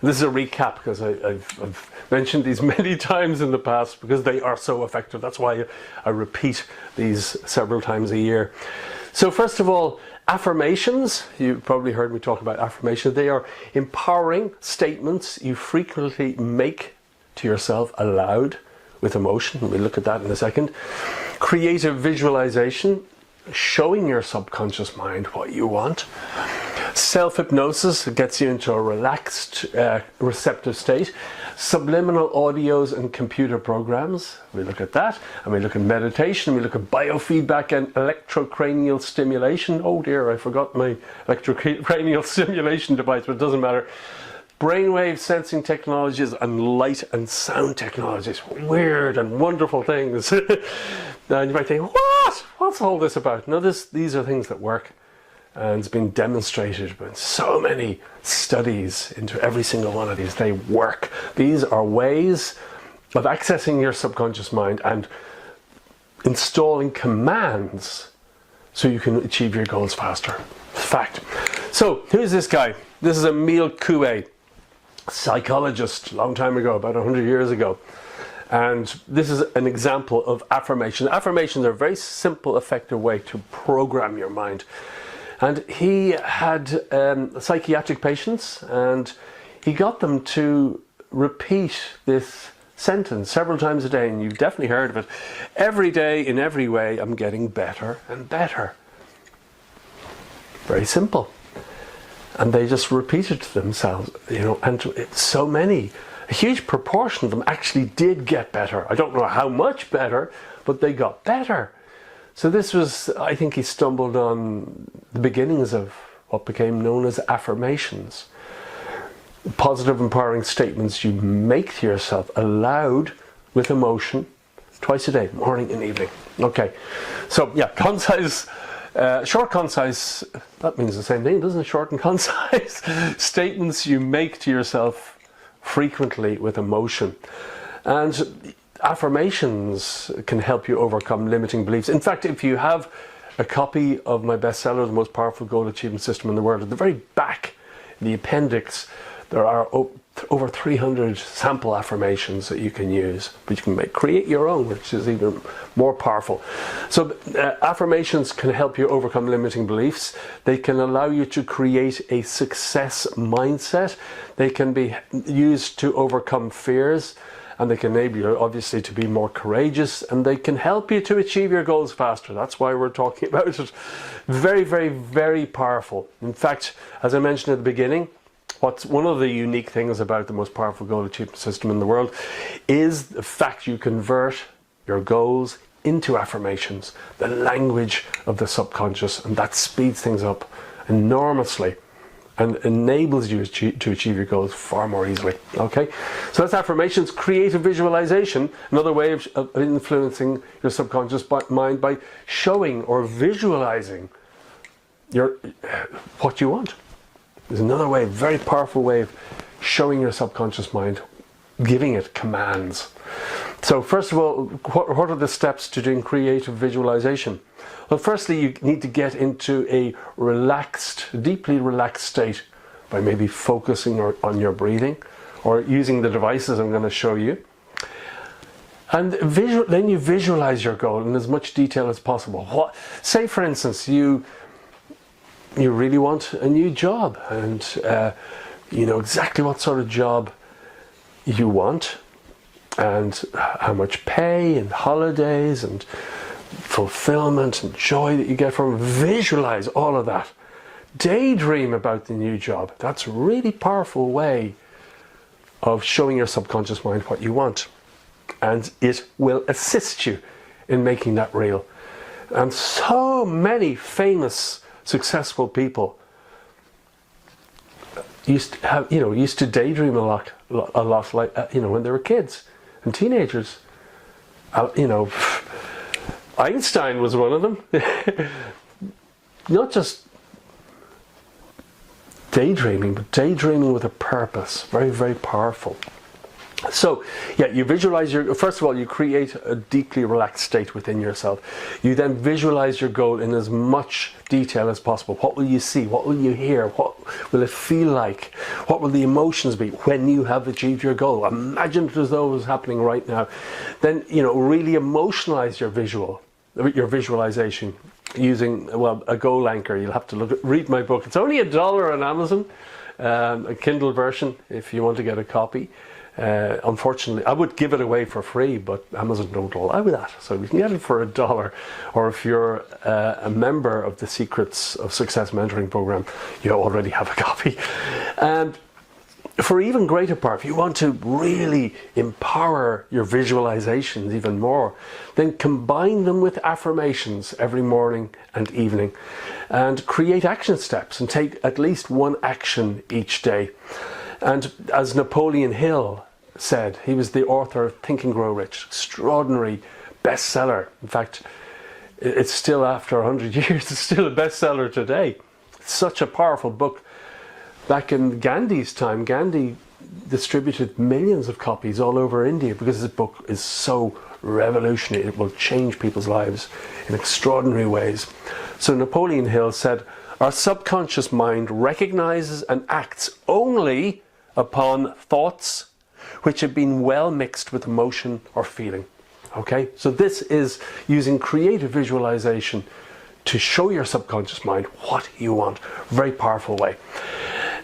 This is a recap because I've mentioned these many times in the past because they are so effective. That's why I repeat these several times a year. So first of all, affirmations. You've probably heard me talk about affirmations. They are empowering statements you frequently make to yourself aloud with emotion. We'll look at that in a second. Creative visualization, showing your subconscious mind what you want. Self-hypnosis, it gets you into a relaxed, receptive state. Subliminal audios and computer programs, we look at that. And we look at meditation, we look at biofeedback and electrocranial stimulation. Oh dear, I forgot my electrocranial stimulation device, but it doesn't matter. Brainwave sensing technologies and light and sound technologies. Weird and wonderful things. And you might think, what? What's all this about? No, these are things that work. And it's been demonstrated by so many studies into every single one of these. They work. These are ways of accessing your subconscious mind and installing commands so you can achieve your goals faster. Fact. So, who's this guy? This is Emile Coué, psychologist, a long time ago, about 100 years ago. And this is an example of affirmation. Affirmations are a very simple, effective way to program your mind. And he had psychiatric patients, and he got them to repeat this sentence several times a day, and you've definitely heard of it. Every day, in every way, I'm getting better and better. Very simple. And they just repeated to themselves, you know, and so many, a huge proportion of them actually did get better. I don't know how much better, but they got better. So this was, I think he stumbled on the beginnings of what became known as affirmations. Positive, empowering statements you make to yourself aloud with emotion twice a day, morning and evening. Okay, so yeah, concise, short, concise, that means the same thing, doesn't it? Short and concise statements you make to yourself frequently with emotion. And affirmations can help you overcome limiting beliefs. In fact, if you have a copy of my bestseller, The Most Powerful Goal Achievement System in the World, at the very back, in the appendix, there are over 300 sample affirmations that you can use, but you can create your own, which is even more powerful. So affirmations can help you overcome limiting beliefs. They can allow you to create a success mindset. They can be used to overcome fears, and they can enable you, obviously, to be more courageous, and they can help you to achieve your goals faster. That's why we're talking about it. Very, very, very powerful. In fact, as I mentioned at the beginning, what's one of the unique things about the most powerful goal achievement system in the world is the fact you convert your goals into affirmations, the language of the subconscious, and that speeds things up enormously and enables you to achieve your goals far more easily. Okay, so that's affirmations. Creative visualization, another way of influencing your subconscious mind by showing or visualizing what you want. There's another way, very powerful way of showing your subconscious mind, giving it commands. So first of all, what are the steps to doing creative visualization? Well, firstly, you need to get into a relaxed, deeply relaxed state by maybe focusing on your breathing or using the devices I'm going to show you. And then you visualize your goal in as much detail as possible. Say, for instance, you really want a new job, and you know exactly what sort of job you want, and how much pay and holidays and fulfillment and joy that you get from it. Visualize all of that. Daydream about the new job. That's a really powerful way of showing your subconscious mind what you want, and it will assist you in making that real. And so many famous successful people used to daydream a lot like when they were kids and teenagers. Einstein was one of them. Not just daydreaming, but daydreaming with a purpose. Very, very powerful. So, yeah, you visualize first of all, you create a deeply relaxed state within yourself. You then visualize your goal in as much detail as possible. What will you see? What will you hear? What will it feel like? What will the emotions be when you have achieved your goal? Imagine it as though it was happening right now. Then, really emotionalize your visualization using, a goal anchor. You'll have to read my book. It's only $1 on Amazon, a Kindle version if you want to get a copy. Unfortunately, I would give it away for free, but Amazon don't allow that. So you can get it for $1, or if you're a member of the Secrets of Success Mentoring Program, you already have a copy. And for even greater part, if you want to really empower your visualizations even more, then combine them with affirmations every morning and evening, and create action steps and take at least one action each day. And as Napoleon Hill said, he was the author of Think and Grow Rich, extraordinary bestseller. In fact, it's still, after 100 years, it's still a bestseller today. It's such a powerful book. Back in Gandhi's time, Gandhi distributed millions of copies all over India because this book is so revolutionary. It will change people's lives in extraordinary ways. So Napoleon Hill said, "Our subconscious mind recognizes and acts only upon thoughts which have been well mixed with emotion or feeling." Okay, so this is using creative visualization to show your subconscious mind what you want. Very powerful way.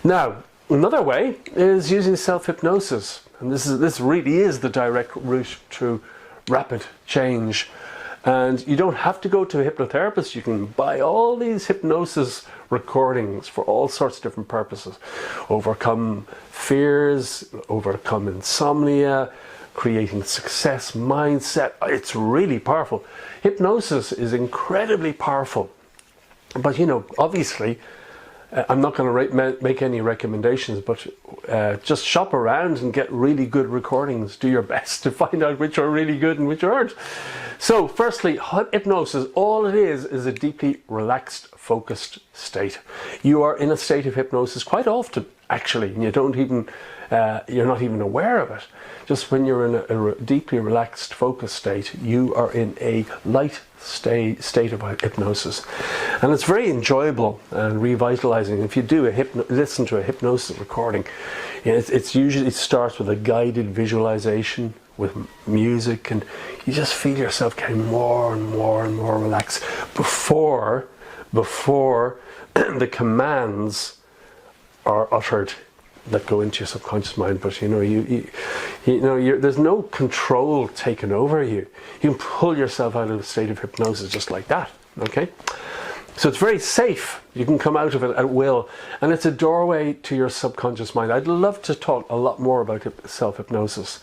Now, another way is using self-hypnosis, and this really is the direct route to rapid change. And you don't have to go to a hypnotherapist. You can buy all these hypnosis recordings for all sorts of different purposes. Overcome fears, overcome insomnia, creating success mindset. It's really powerful. Hypnosis is incredibly powerful. But obviously, I'm not going to make any recommendations, but just shop around and get really good recordings. Do your best to find out which are really good and which aren't. So firstly, hypnosis, all it is a deeply relaxed, focused state. You are in a state of hypnosis quite often, actually, and you're not even aware of it. Just when you're in a deeply relaxed, focused state, you are in a light state of hypnosis, and it's very enjoyable and revitalizing. If you do listen to a hypnosis recording, it starts with a guided visualization with music, and you just feel yourself getting more and more and more relaxed before the commands are uttered that go into your subconscious mind. But there's no control taken over you. You can pull yourself out of a state of hypnosis just like that. Okay, so it's very safe. You can come out of it at will, and it's a doorway to your subconscious mind. I'd love to talk a lot more about self-hypnosis,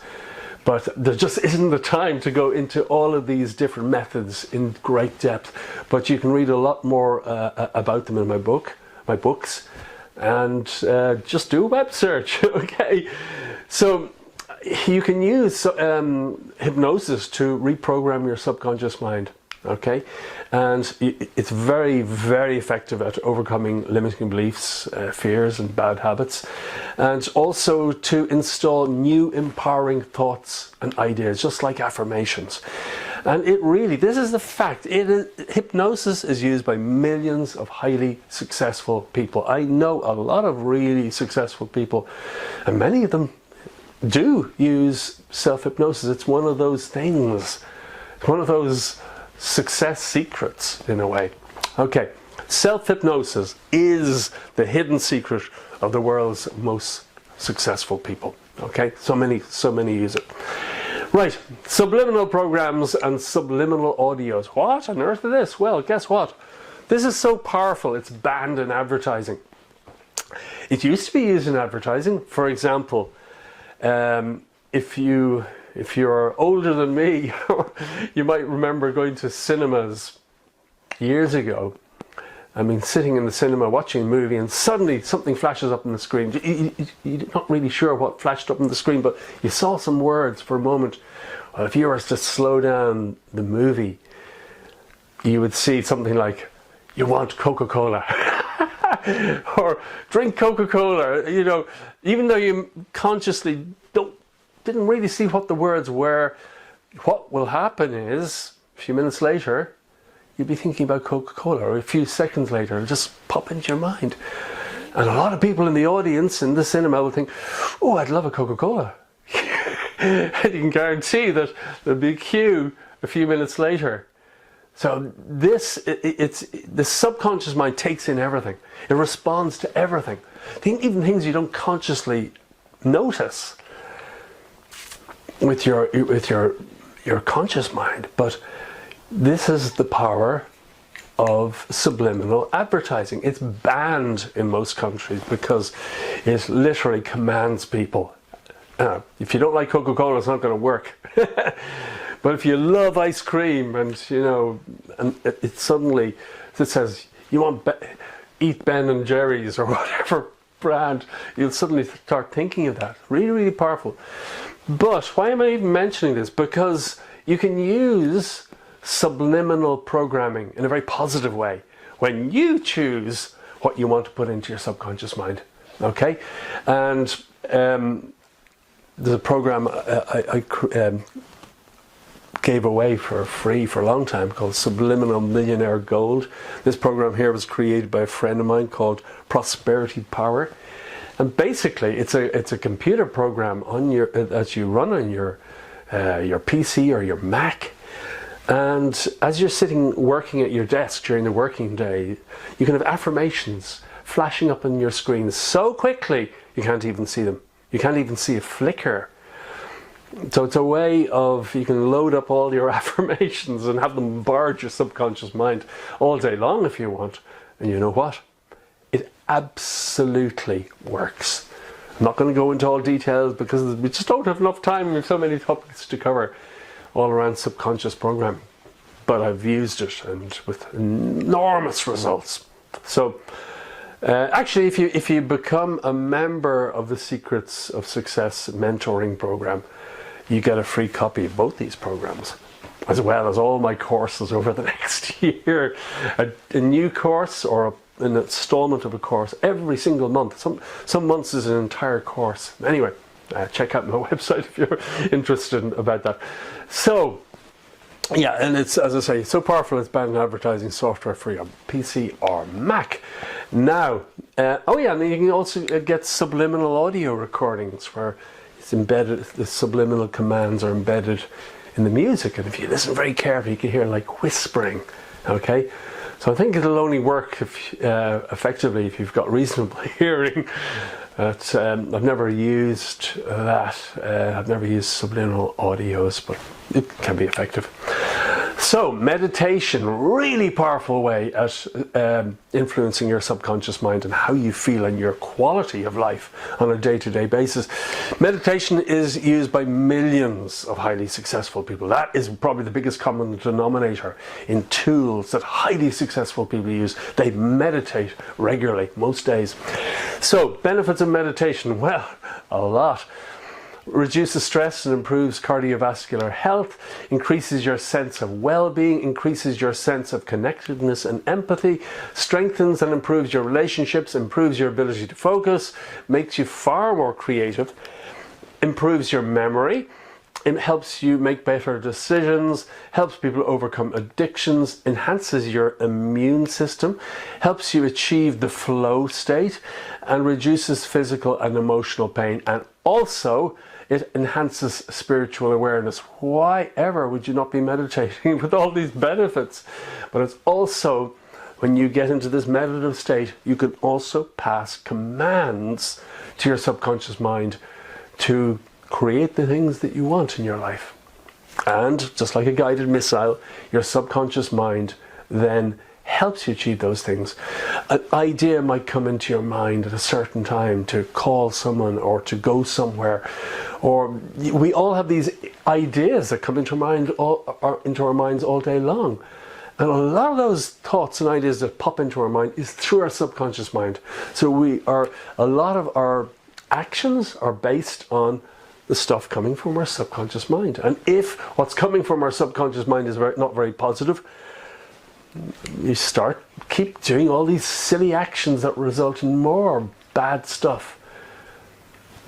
but there just isn't the time to go into all of these different methods in great depth. But you can read a lot more about them in my books. And just do a web search. Okay, so you can use hypnosis to reprogram your subconscious mind. okay? And it's very, very effective at overcoming limiting beliefs, fears and bad habits, and also to install new empowering thoughts and ideas, just like affirmations. And it really, this is the fact, hypnosis is used by millions of highly successful people. I know a lot of really successful people, and many of them do use self-hypnosis. It's one of those things, one of those success secrets in a way. Okay, self-hypnosis is the hidden secret of the world's most successful people. Okay, so many use it. Right, subliminal programs and subliminal audios. What on earth is this? Well, guess what? This is so powerful, it's banned in advertising. It used to be used in advertising. For example, if you're older than me, you might remember going to cinemas years ago. I mean, sitting in the cinema watching a movie, and suddenly something flashes up on the screen. You're not really sure what flashed up on the screen, but you saw some words for a moment. Well, if you were to slow down the movie, you would see something like, "You want Coca-Cola," or "Drink Coca-Cola." You know, even though you consciously didn't really see what the words were, what will happen is, a few minutes later, you'll be thinking about Coca-Cola, or a few seconds later, it'll just pop into your mind. And a lot of people in the audience in the cinema will think, "Oh, I'd love a Coca-Cola." And you can guarantee that there'll be a queue a few minutes later. So it's the subconscious mind takes in everything. It responds to everything, even things you don't consciously notice with your conscious mind. But this is the power of subliminal advertising. It's banned in most countries because it literally commands people. If you don't like Coca-Cola, it's not going to work. But if you love ice cream, and you know, and it suddenly says you want eat Ben and Jerry's or whatever brand, you'll suddenly start thinking of that. Really, really powerful. But why am I even mentioning this? Because you can use subliminal programming in a very positive way when you choose what you want to put into your subconscious mind. Okay, and the program I gave away for free for a long time called Subliminal Millionaire Gold. This program here was created by a friend of mine called Prosperity Power, and basically it's a computer program on that you run on your PC or your Mac. And as you're sitting working at your desk during the working day, you can have affirmations flashing up on your screen so quickly you can't even see them. You can't even see a flicker. So it's a way of, you can load up all your affirmations and have them bombard your subconscious mind all day long if you want. And you know what? It absolutely works. I'm not going to go into all details because we just don't have enough time. We have so many topics to cover all around subconscious programming. But I've used it, and with enormous results. So actually, if you become a member of the Secrets of Success mentoring program, you get a free copy of both these programs, as well as all my courses over the next year. A new course or an installment of a course every single month. Some months is an entire course. Anyway, check out my website if you're interested about that. So, yeah, and it's, as I say, so powerful it's banned advertising software for your PC or Mac. Now, oh yeah, and you can also get subliminal audio recordings where it's embedded, the subliminal commands are embedded in the music, and if you listen very carefully you can hear like whispering. Okay, so I think it'll only work effectively if you've got reasonable hearing. But I've never used that. I've never used subliminal audios, but it can be effective. So meditation, really powerful way at influencing your subconscious mind and how you feel and your quality of life on a day-to-day basis. Meditation is used by millions of highly successful people. That is probably the biggest common denominator in tools that highly successful people use. They meditate regularly, most days. So benefits of meditation, well, a lot. reduces stress and improves cardiovascular health, increases your sense of well-being, increases your sense of connectedness and empathy, strengthens and improves your relationships, improves your ability to focus, makes you far more creative, improves your memory. It helps you make better decisions, helps people overcome addictions, enhances your immune system, helps you achieve the flow state, and reduces physical and emotional pain. And also, it enhances spiritual awareness. Why ever would you not be meditating with all these benefits? But it's also, when you get into this meditative state, you can also pass commands to your subconscious mind to create the things that you want in your life. And just like a guided missile, your subconscious mind then helps you achieve those things. An idea might come into your mind at a certain time to call someone or to go somewhere, or we all have these ideas that come into our minds all day long. And a lot of those thoughts and ideas that pop into our mind is through our subconscious mind. So a lot of our actions are based on the stuff coming from our subconscious mind. And if what's coming from our subconscious mind is not very positive, you keep doing all these silly actions that result in more bad stuff.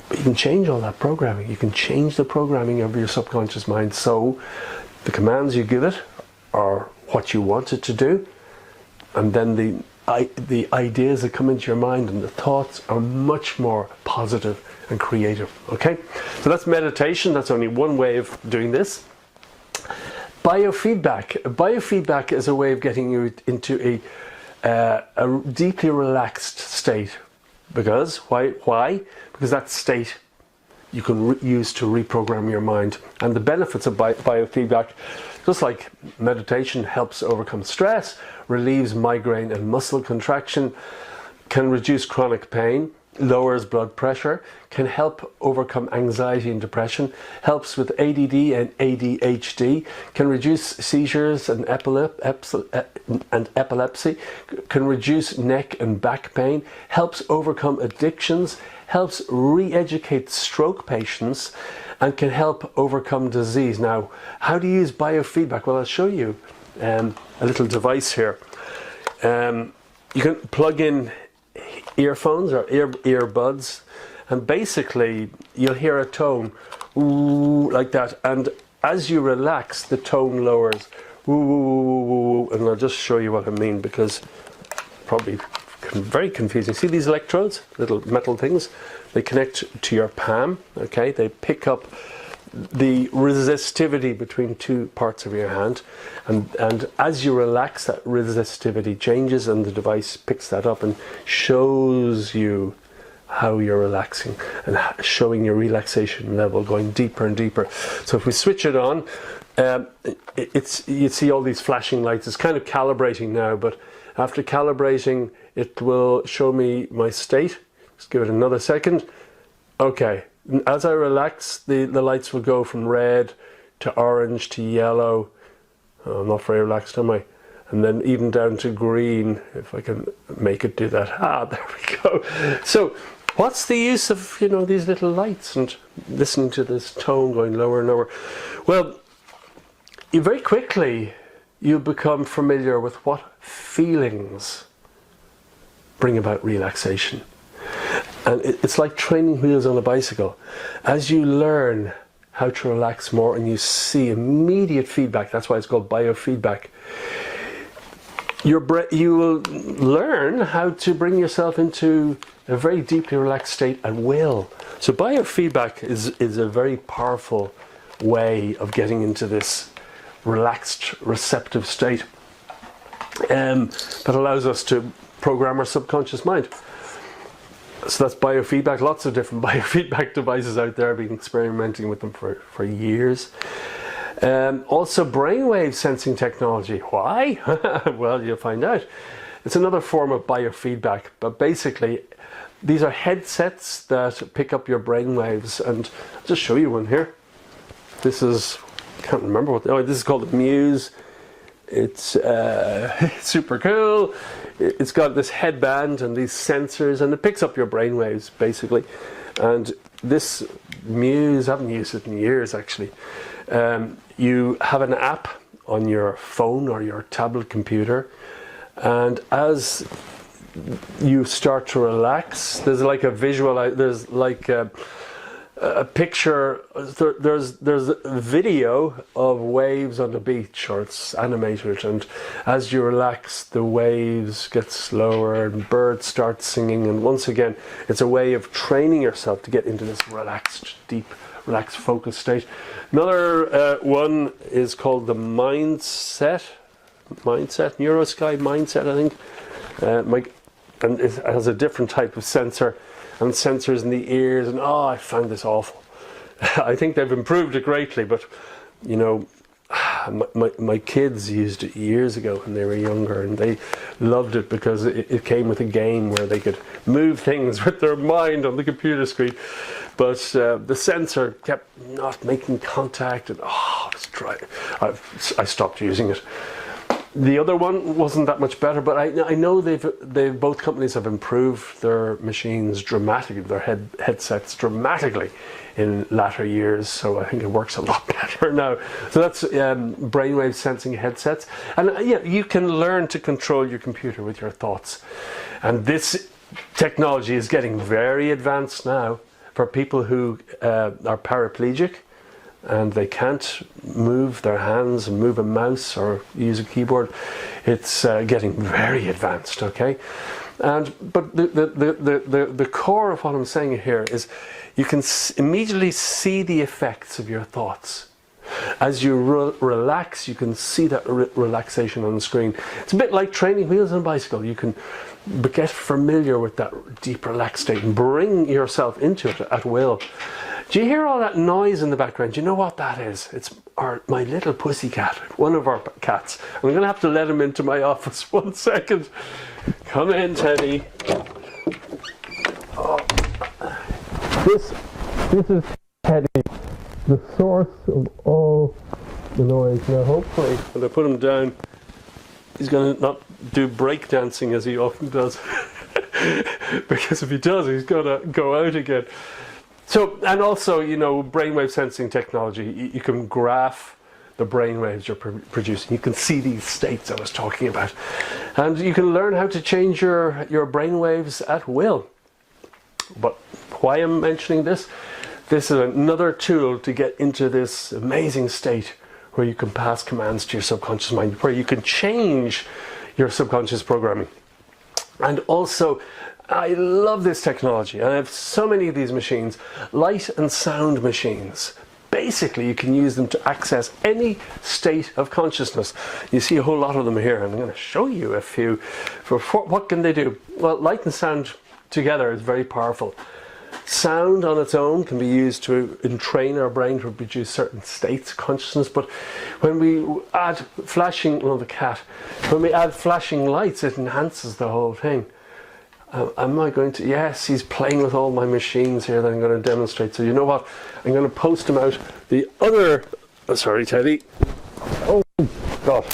But you can change all that programming. You can change the programming of your subconscious mind. So the commands you give it are what you want it to do. And then the ideas that come into your mind and the thoughts are much more positive and creative. Okay, so that's meditation. That's only one way of doing this. Biofeedback. Biofeedback is a way of getting you into a deeply relaxed state. Because why? Because that state you can use to reprogram your mind. And the benefits of biofeedback, just like meditation, helps overcome stress, relieves migraine and muscle contraction, can reduce chronic pain, lowers blood pressure, can help overcome anxiety and depression, helps with ADD and ADHD, can reduce seizures and epilepsy, can reduce neck and back pain, helps overcome addictions, helps re-educate stroke patients, and can help overcome disease. Now, how do you use biofeedback? Well, I'll show you a little device here. You can plug in earphones or earbuds, and basically you'll hear a tone ooh, like that, and as you relax the tone lowers ooh, and I'll just show you what I mean, because probably very confusing. See these electrodes, little metal things, they connect to your palm. Okay, they pick up the resistivity between two parts of your hand, and as you relax, that resistivity changes and the device picks that up and shows you how you're relaxing and showing your relaxation level going deeper and deeper. So if we switch it on, you see all these flashing lights. It's kind of calibrating now, but after calibrating it will show me my state. Just give it another second. Okay, as I relax, the lights will go from red to orange to yellow. Oh, I'm not very relaxed, am I? And then even down to green, if I can make it do that. Ah, there we go. So what's the use of, these little lights and listening to this tone going lower and lower? Well, very quickly you become familiar with what feelings bring about relaxation. And it's like training wheels on a bicycle. As you learn how to relax more and you see immediate feedback, that's why it's called biofeedback, you will learn how to bring yourself into a very deeply relaxed state at will. So biofeedback is a very powerful way of getting into this relaxed, receptive state that allows us to program our subconscious mind. So that's biofeedback. Lots of different biofeedback devices out there. I've been experimenting with them for years. Also brainwave sensing technology. Why? Well, you'll find out. It's another form of biofeedback, but basically these are headsets that pick up your brainwaves, and I'll just show you one here. This is, can't remember what, this is called the Muse. It's super cool. It's got this headband and these sensors, and it picks up your brainwaves basically. And this Muse, I haven't used it in years actually. You have an app on your phone or your tablet computer, and as you start to relax, there's like a visual, there's like a picture, there's a video of waves on the beach, or it's animated, and as you relax the waves get slower and birds start singing, and once again it's a way of training yourself to get into this relaxed, deep, relaxed, focused state. Another one is called the Mindset, Neurosky Mindset, I think. And it has a different type of sensor, and sensors in the ears, and I found this awful. I think they've improved it greatly, but you know, my kids used it years ago when they were younger, and they loved it because it came with a game where they could move things with their mind on the computer screen. But the sensor kept not making contact, and it's dry. I stopped using it. The other one wasn't that much better, but I know both companies have improved their machines dramatically, their headsets dramatically in latter years. So I think it works a lot better now. So that's brainwave sensing headsets, and you can learn to control your computer with your thoughts. And this technology is getting very advanced now for people who are paraplegic and they can't move their hands and move a mouse or use a keyboard. It's getting very advanced, okay? But the core of what I'm saying here is you can immediately see the effects of your thoughts. As you relax, you can see that relaxation on the screen. It's a bit like training wheels on a bicycle. You can get familiar with that deep relaxed state and bring yourself into it at will. Do you hear all that noise in the background? Do you know what that is? It's my little pussy cat, one of our cats. I'm going to have to let him into my office 1 second. Come in, Teddy. This is Teddy, the source of all the noise. Now hopefully when I put him down, he's going to not do break dancing as he often does. Because if he does, he's going to go out again. So, and also, you know, brainwave sensing technology, you can graph the brainwaves you're producing. You can see these states I was talking about. And you can learn how to change your brainwaves at will. But why I'm mentioning this? This is another tool to get into this amazing state where you can pass commands to your subconscious mind, where you can change your subconscious programming. And also, I love this technology. I have so many of these machines, light and sound machines. Basically, you can use them to access any state of consciousness. You see a whole lot of them here, and I'm going to show you a few. What can they do? Well, light and sound together is very powerful. Sound on its own can be used to entrain our brain to produce certain states of consciousness, but when we add flashing, well, the cat, when we add flashing lights, it enhances the whole thing. Am I going to? Yes, he's playing with all my machines here that I'm going to demonstrate. So you know what? I'm going to post him out the other. Sorry, Teddy. Oh God!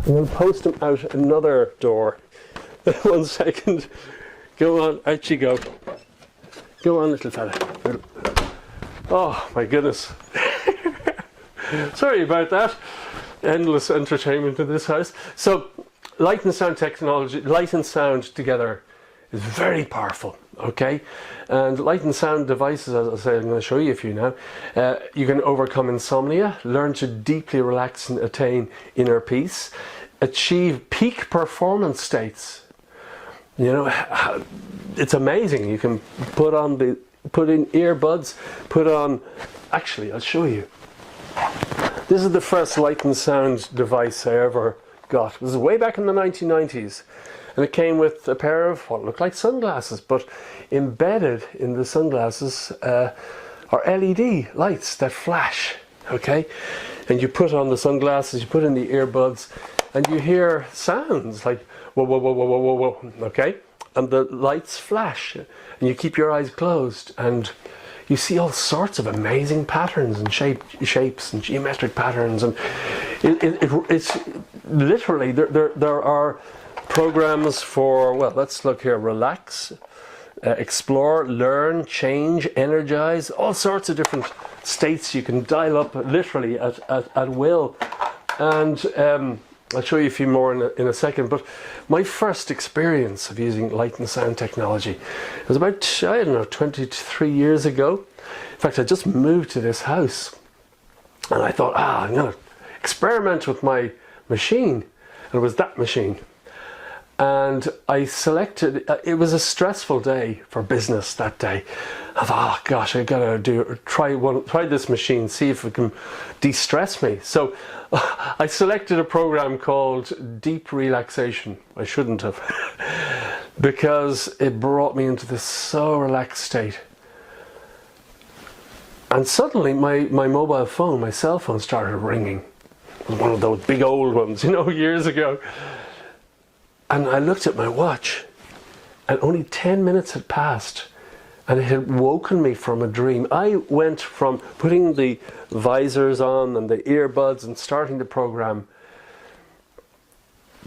I'm going to post him out another door. 1 second. Go on, out you go. Go on, little fella. Oh my goodness! Sorry about that. Endless entertainment in this house. So, light and sound technology, light and sound together, is very powerful, okay? And light and sound devices, as I say, I'm going to show you a few now. You can overcome insomnia, learn to deeply relax and attain inner peace, achieve peak performance states. You know, it's amazing. You can put in earbuds, put on, actually, I'll show you. This is the first light and sound device I ever got. This is way back in the 1990s. And it came with a pair of what looked like sunglasses, but embedded in the sunglasses are LED lights that flash, okay? And you put on the sunglasses, you put in the earbuds, and you hear sounds like whoa, whoa, whoa, whoa, whoa, whoa, whoa, okay? And the lights flash, and you keep your eyes closed, and you see all sorts of amazing patterns and shapes and geometric patterns, and it's literally there are programs for, well, let's look here, relax, explore, learn, change, energize, all sorts of different states you can dial up literally at will. And I'll show you a few more in a second, but my first experience of using light and sound technology was about, I don't know, 23 years ago. In fact, I just moved to this house and I thought, I'm going to experiment with my machine. And it was that machine. And I selected, it was a stressful day for business that day. I thought, oh gosh, I gotta try this machine, see if it can de-stress me. So I selected a program called Deep Relaxation. I shouldn't have, because it brought me into this so relaxed state. And suddenly my mobile phone, my cell phone started ringing. It was one of those big old ones, you know, years ago. And I looked at my watch and only 10 minutes had passed and it had woken me from a dream. I went from putting the visors on and the earbuds and starting the program.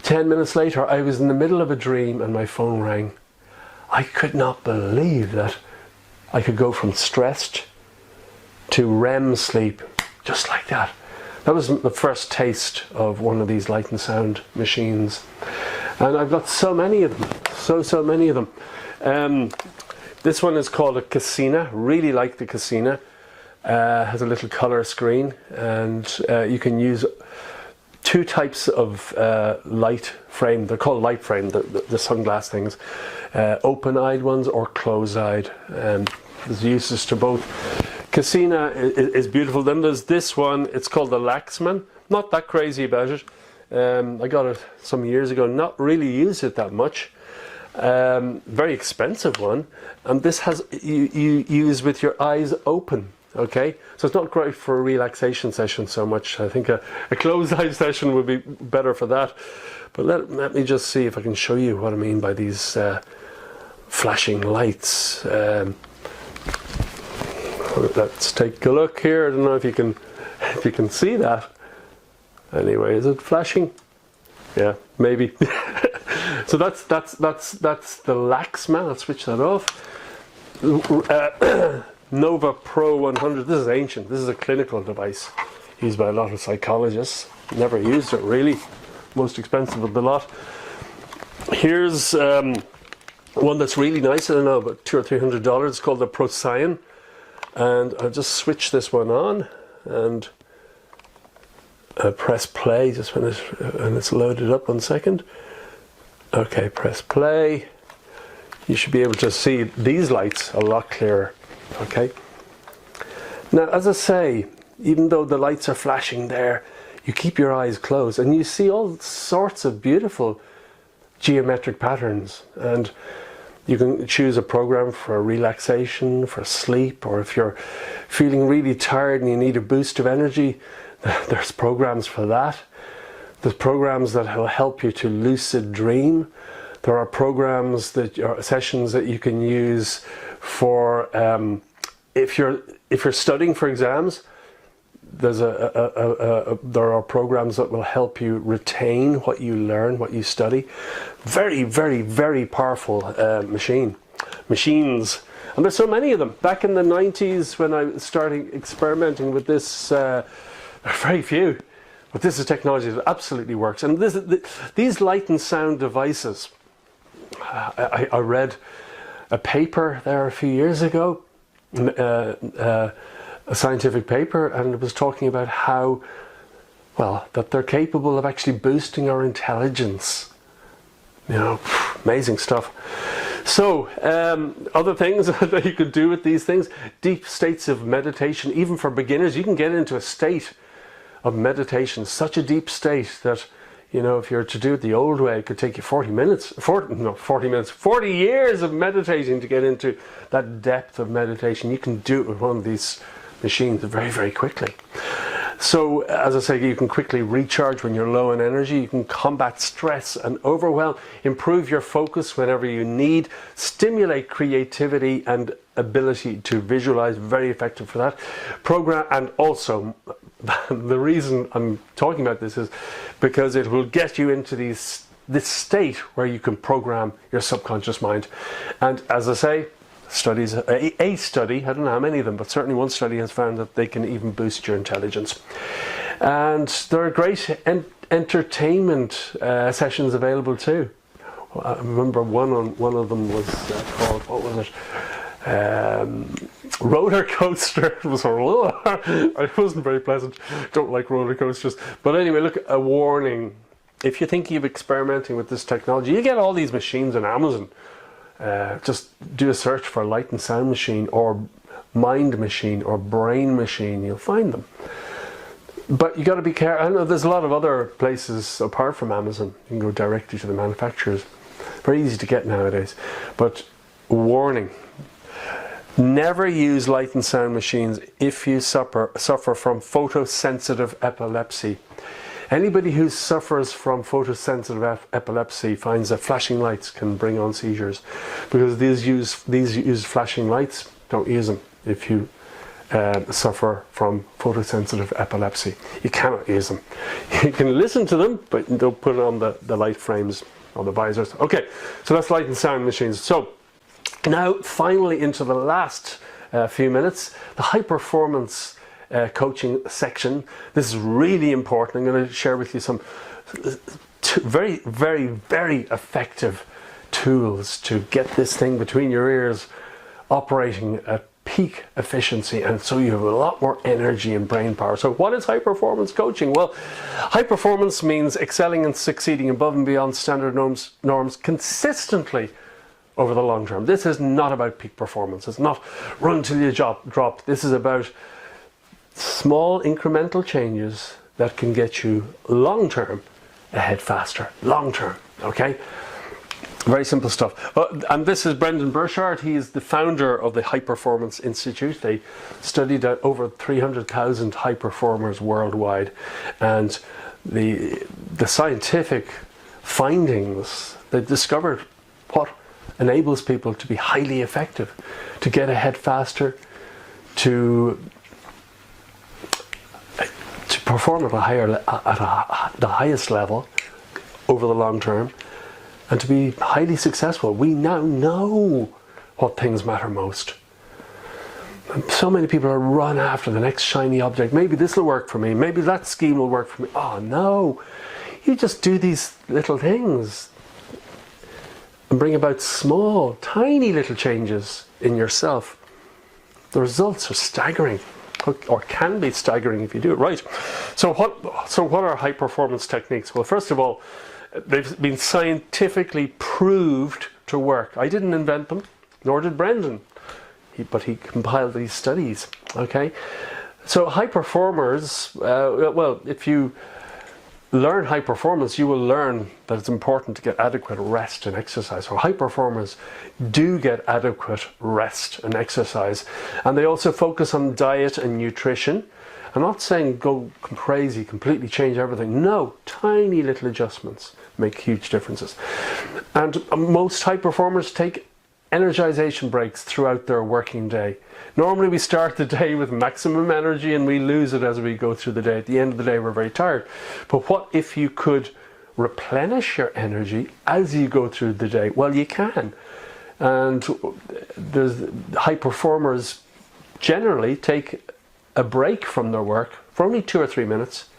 10 minutes later, I was in the middle of a dream and my phone rang. I could not believe that I could go from stressed to REM sleep just like that. That was the first taste of one of these light and sound machines. And I've got so many of them, so many of them. This one is called a Casina, really like the Casina. Has a little color screen, and you can use two types of light frame. They're called light frame, the sunglass things. Open-eyed ones or closed-eyed. There's uses to both. Casina is beautiful. Then there's this one, it's called the Laxman. Not that crazy about it. I got it some years ago, not really used it that much. Very expensive one. And this has, you use with your eyes open, okay? So it's not great for a relaxation session so much. I think a closed-eye session would be better for that. But let me just see if I can show you what I mean by these flashing lights. Let's take a look here. I don't know if you can see that. Anyway, is it flashing? Yeah, maybe. So that's the Laxman. I'll switch that off. Nova Pro 100. This is ancient. This is a clinical device used by a lot of psychologists. Never used it really. Most expensive of the lot. Here's one that's really nice. I don't know, about $200 or $300. It's called the Procyon, and I'll just switch this one on and press play just when it's loaded up. 1 second. Okay, press play. You should be able to see these lights a lot clearer. Okay. Now, as I say, even though the lights are flashing there, you keep your eyes closed and you see all sorts of beautiful geometric patterns. And you can choose a program for relaxation, for sleep, or if you're feeling really tired and you need a boost of energy, there's programs for that. There's programs that will help you to lucid dream. There are programs sessions that you can use for if you're studying for exams. There are programs that will help you retain what you learn, what you study. Very, very, very powerful machines. And there's so many of them. Back in the 90s when I was starting experimenting with this, there are very few. But this is technology that absolutely works. And these light and sound devices, I read a paper there a few years ago, a scientific paper, and it was talking about how, well, that they're capable of actually boosting our intelligence. You know, amazing stuff. So, other things that you could do with these things, deep states of meditation, even for beginners. You can get into a state of meditation, such a deep state that, you know, if you're to do it the old way, it could take you 40 years of meditating to get into that depth of meditation. You can do it with one of these machines very, very quickly. So, as I say, you can quickly recharge when you're low in energy. You can combat stress and overwhelm, improve your focus whenever you need, stimulate creativity and ability to visualize. Very effective for that program. And also, the reason I'm talking about this is because it will get you into these this state where you can program your subconscious mind. And as I say, studies, a study, I don't know how many of them, but certainly one study has found that they can even boost your intelligence. And there are great entertainment sessions available too. I remember one of them was called, what was it? Roller coaster. It was horrible. It wasn't very pleasant. Don't like roller coasters. But anyway, look, a warning. If you're thinking of experimenting with this technology, you get all these machines on Amazon. Just do a search for light and sound machine or mind machine or brain machine. You'll find them. But you got to be careful. I know there's a lot of other places apart from Amazon. You can go directly to the manufacturers. Very easy to get nowadays. But warning. Never use light and sound machines if you suffer from photosensitive epilepsy. Anybody who suffers from photosensitive epilepsy finds that flashing lights can bring on seizures, because these use flashing lights. Don't use them if you suffer from photosensitive epilepsy. You cannot use them. You can listen to them, but don't put it on the light frames or the visors. Okay, so that's light and sound machines. So now finally into the last few minutes, the high performance coaching section. This is really important. I'm going to share with you some very, very, very effective tools to get this thing between your ears operating at peak efficiency, and so you have a lot more energy and brain power. So what is high performance coaching? Well, high performance means excelling and succeeding above and beyond standard norms consistently over the long term. This is not about peak performance. It's not run till you drop. This is about small incremental changes that can get you long term ahead faster. Long term, okay? Very simple stuff. And this is Brendan Burchard. He is the founder of the High Performance Institute. They studied at over 300,000 high performers worldwide, and the scientific findings, they discovered what enables people to be highly effective, to get ahead faster, to perform at the highest level over the long term, and to be highly successful. We now know what things matter most. And so many people are run after the next shiny object. Maybe this will work for me. Maybe that scheme will work for me. Oh no, you just do these little things and bring about small, tiny little changes in yourself. The results are staggering, or can be staggering if you do it right. So what are high performance techniques? Well, first of all, they've been scientifically proved to work. I didn't invent them, nor did Brendan, but he compiled these studies. Okay, so high performers, well, if you learn high performance, you will learn that it's important to get adequate rest and exercise. So high performers do get adequate rest and exercise, and they also focus on diet and nutrition. I'm not saying go crazy, completely change everything. No, tiny little adjustments make huge differences. And most high performers take energization breaks throughout their working day. Normally we start the day with maximum energy and we lose it as we go through the day. At the end of the day we're very tired. But what if you could replenish your energy as you go through the day? Well, you can. And there's high performers generally take a break from their work for only 2 or 3 minutes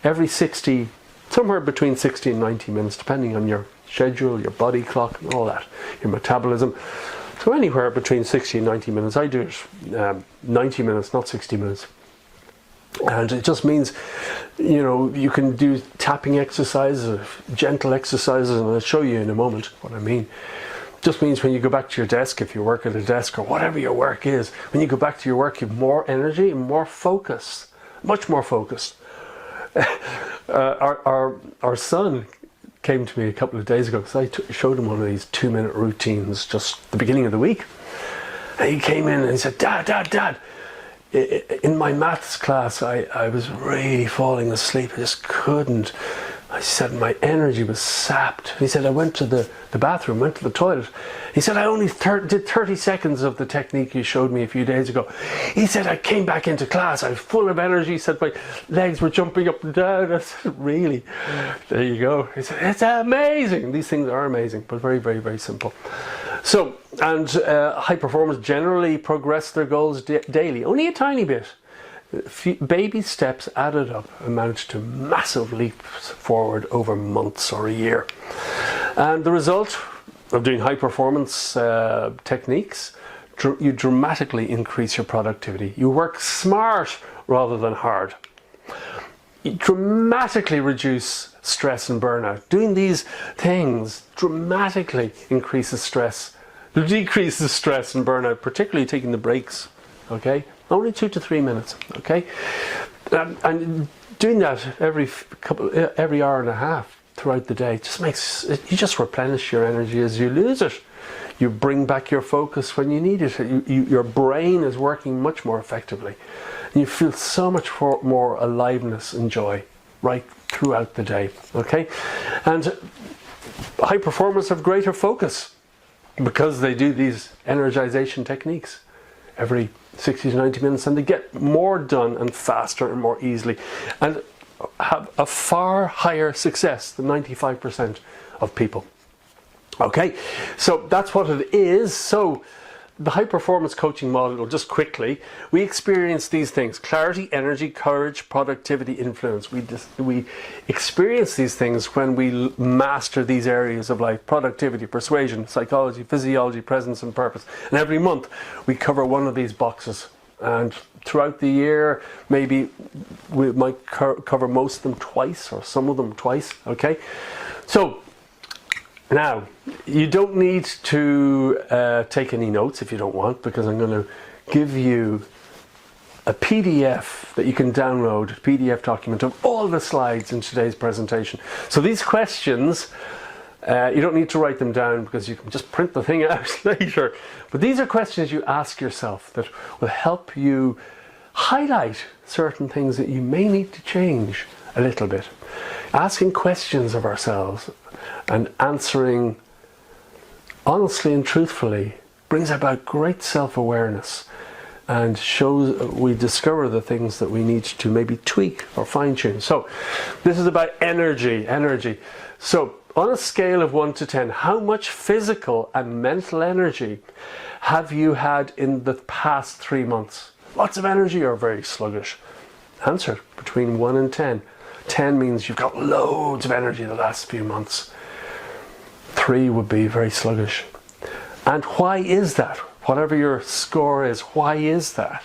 every somewhere between 60 and 90 minutes, depending on your schedule, your body clock, and all that, your metabolism. So anywhere between 60 and 90 minutes. I do it 90 minutes, not 60 minutes. And it just means, you know, you can do tapping exercises, gentle exercises, and I'll show you in a moment what I mean. Just means when you go back to your desk, if you work at a desk or whatever your work is, when you go back to your work, you have more energy and more focus, much more focus. Our son came to me a couple of days ago because I showed him one of these 2-minute routines just the beginning of the week. And he came in and he said, Dad, in my maths class, I was really falling asleep. I just couldn't I said, my energy was sapped. He said, I went to the bathroom, went to the toilet. He said, I only did 30 seconds of the technique you showed me a few days ago. He said, I came back into class, I was full of energy. He said, my legs were jumping up and down. I said, really? There you go. He said, it's amazing. These things are amazing, but very, very, very simple. So, and high performers generally progress their goals daily, only a tiny bit. Baby steps added up amount to massive leaps forward over months or a year. And the result of doing high performance techniques, you dramatically increase your productivity. You work smart rather than hard. You dramatically reduce stress and burnout. Doing these things dramatically decreases stress and burnout, particularly taking the breaks, okay? Only 2 to 3 minutes, okay? And doing that every hour and a half throughout the day just makes, you just replenish your energy as you lose it. You bring back your focus when you need it. Your brain is working much more effectively. And you feel so much more aliveness and joy right throughout the day, okay? And high performers have greater focus because they do these energization techniques every 60 to 90 minutes, and they get more done and faster and more easily, and have a far higher success than 95% of people. Okay, so that's what it is. So the high performance coaching model, just quickly, we experience these things: clarity, energy, courage, productivity, influence. We experience these things when we master these areas of life: productivity, persuasion, psychology, physiology, presence, and purpose. And every month we cover one of these boxes. And throughout the year, maybe we might cover most of them twice, or some of them twice, okay? So now, you don't need to take any notes if you don't want, because I'm going to give you a PDF that you can download, a PDF document of all the slides in today's presentation. So these questions, you don't need to write them down because you can just print the thing out later. But these are questions you ask yourself that will help you highlight certain things that you may need to change a little bit. Asking questions of ourselves and answering honestly and truthfully brings about great self-awareness and shows we discover the things that we need to maybe tweak or fine-tune. So this is about energy. So on a scale of 1 to 10, how much physical and mental energy have you had in the past 3 months? Lots of energy or very sluggish? Answer between 1 and 10. 10 means you've got loads of energy the last few months. 3 would be very sluggish. And why is that? Whatever your score is, why is that?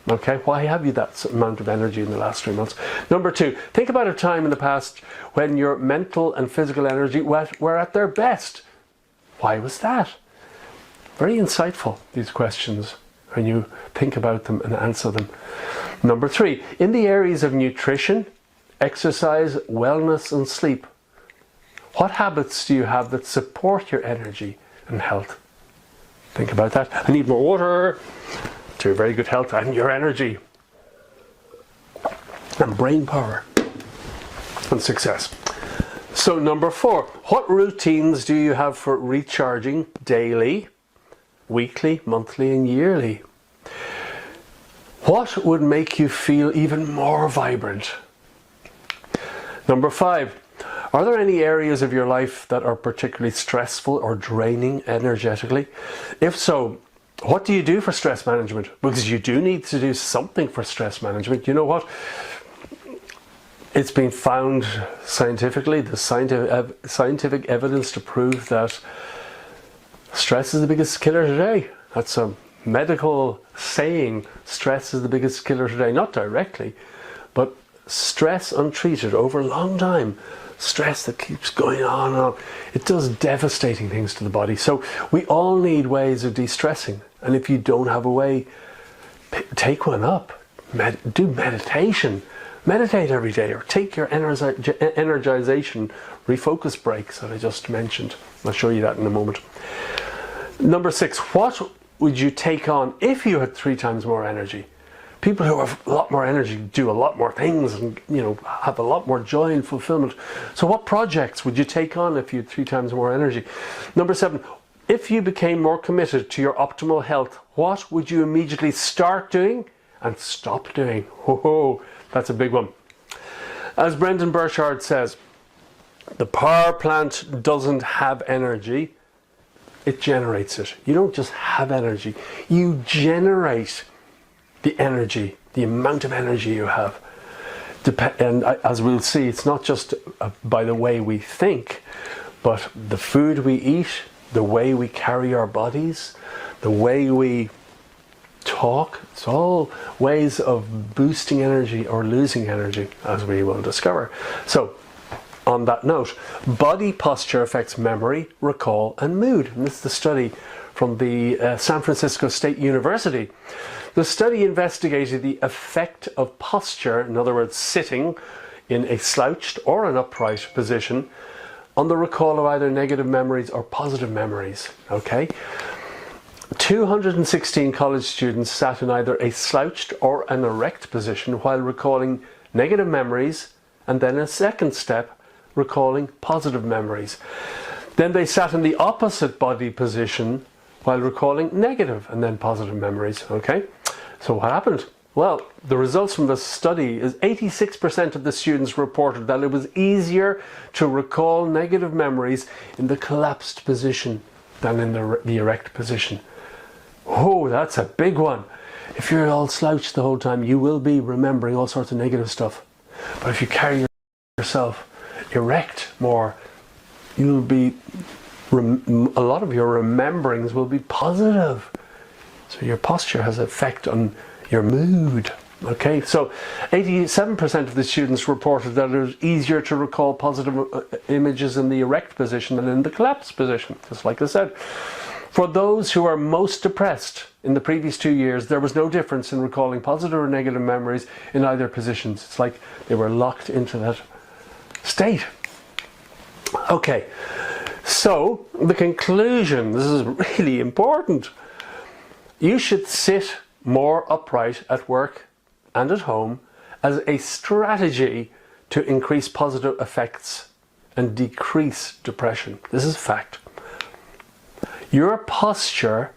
Okay, why have you that amount of energy in the last 3 months? Number 2, think about a time in the past when your mental and physical energy were at their best. Why was that? Very insightful, these questions, when you think about them and answer them. Number 3, in the areas of nutrition, exercise, wellness, and sleep, what habits do you have that support your energy and health? Think about that. I need more water to your very good health and your energy and brain power and success. So number 4, what routines do you have for recharging daily, weekly, monthly, and yearly? What would make you feel even more vibrant? Number 5, are there any areas of your life that are particularly stressful or draining energetically? If so, what do you do for stress management? Because you do need to do something for stress management. You know what? It's been found scientifically, there's scientific evidence to prove that stress is the biggest killer today. That's a medical saying. Stress is the biggest killer today. Not directly, but stress untreated over a long time, stress that keeps going on and on, it does devastating things to the body. So we all need ways of de-stressing, and if you don't have a way, take one up. Do meditation. Meditate every day, or take your energization refocus breaks that I just mentioned. I'll show you that in a moment. Number 6, what would you take on if you had 3 times more energy? People who have a lot more energy do a lot more things and, you know, have a lot more joy and fulfillment. So what projects would you take on if you had 3 times more energy? Number 7, if you became more committed to your optimal health, what would you immediately start doing and stop doing? Oh, that's a big one. As Brendan Burchard says, the power plant doesn't have energy, it generates it. You don't just have energy, you generate the energy, the amount of energy you have. And as we'll see, it's not just by the way we think, but the food we eat, the way we carry our bodies, the way we talk. It's all ways of boosting energy or losing energy, as we will discover. So, on that note, body posture affects memory, recall, and mood. And this is the study from the San Francisco State University. The study investigated the effect of posture, in other words, sitting in a slouched or an upright position, on the recall of either negative memories or positive memories. Okay? 216 college students sat in either a slouched or an erect position while recalling negative memories, and then a second step, recalling positive memories. Then they sat in the opposite body position while recalling negative and then positive memories. Okay? So what happened? Well, the results from the study is 86% of the students reported that it was easier to recall negative memories in the collapsed position than in the erect position. Oh, that's a big one. If you're all slouched the whole time, you will be remembering all sorts of negative stuff. But if you carry yourself erect more, you'll be, a lot of your rememberings will be positive. So your posture has an effect on your mood. Okay, so 87% of the students reported that it was easier to recall positive images in the erect position than in the collapsed position, just like I said. For those who are most depressed in the previous 2 years, there was no difference in recalling positive or negative memories in either positions. It's like they were locked into that state. Okay, so the conclusion, this is really important. You should sit more upright at work and at home as a strategy to increase positive effects and decrease depression. This is fact. Your posture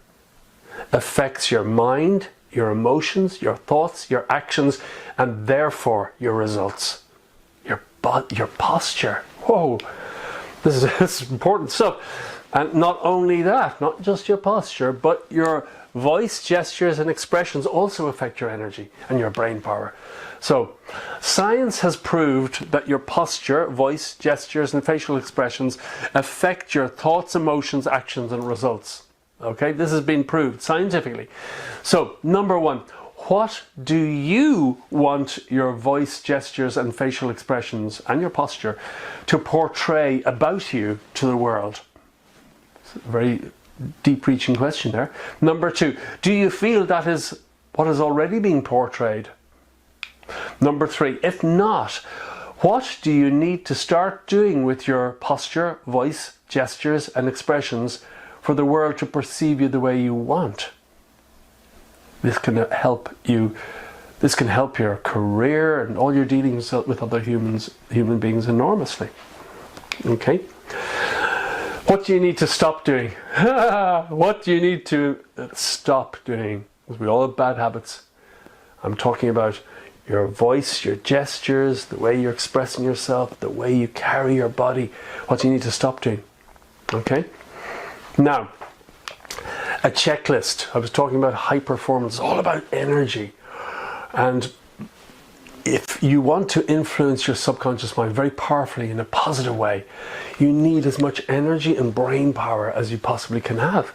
affects your mind, your emotions, your thoughts, your actions, and therefore your results. Your posture. Whoa, this is important stuff. And not only that, not just your posture, but your voice, gestures, and expressions also affect your energy and your brain power. So, science has proved that your posture, voice, gestures, and facial expressions affect your thoughts, emotions, actions, and results. Okay, this has been proved scientifically. So, number 1, what do you want your voice, gestures, and facial expressions and your posture to portray about you to the world? It's a very deep-reaching question there. Number 2, do you feel that is what is already being portrayed? Number 3, if not, what do you need to start doing with your posture, voice, gestures, and expressions for the world to perceive you the way you want? This can help you. This can help your career and all your dealings with other human beings enormously. Okay. What do you need to stop doing? What do you need to stop doing? Because we all have bad habits. I'm talking about your voice, your gestures, the way you're expressing yourself, the way you carry your body. What do you need to stop doing? Okay? Now, a checklist. I was talking about high performance. It's all about energy. And if you want to influence your subconscious mind very powerfully in a positive way, you need as much energy and brain power as you possibly can have.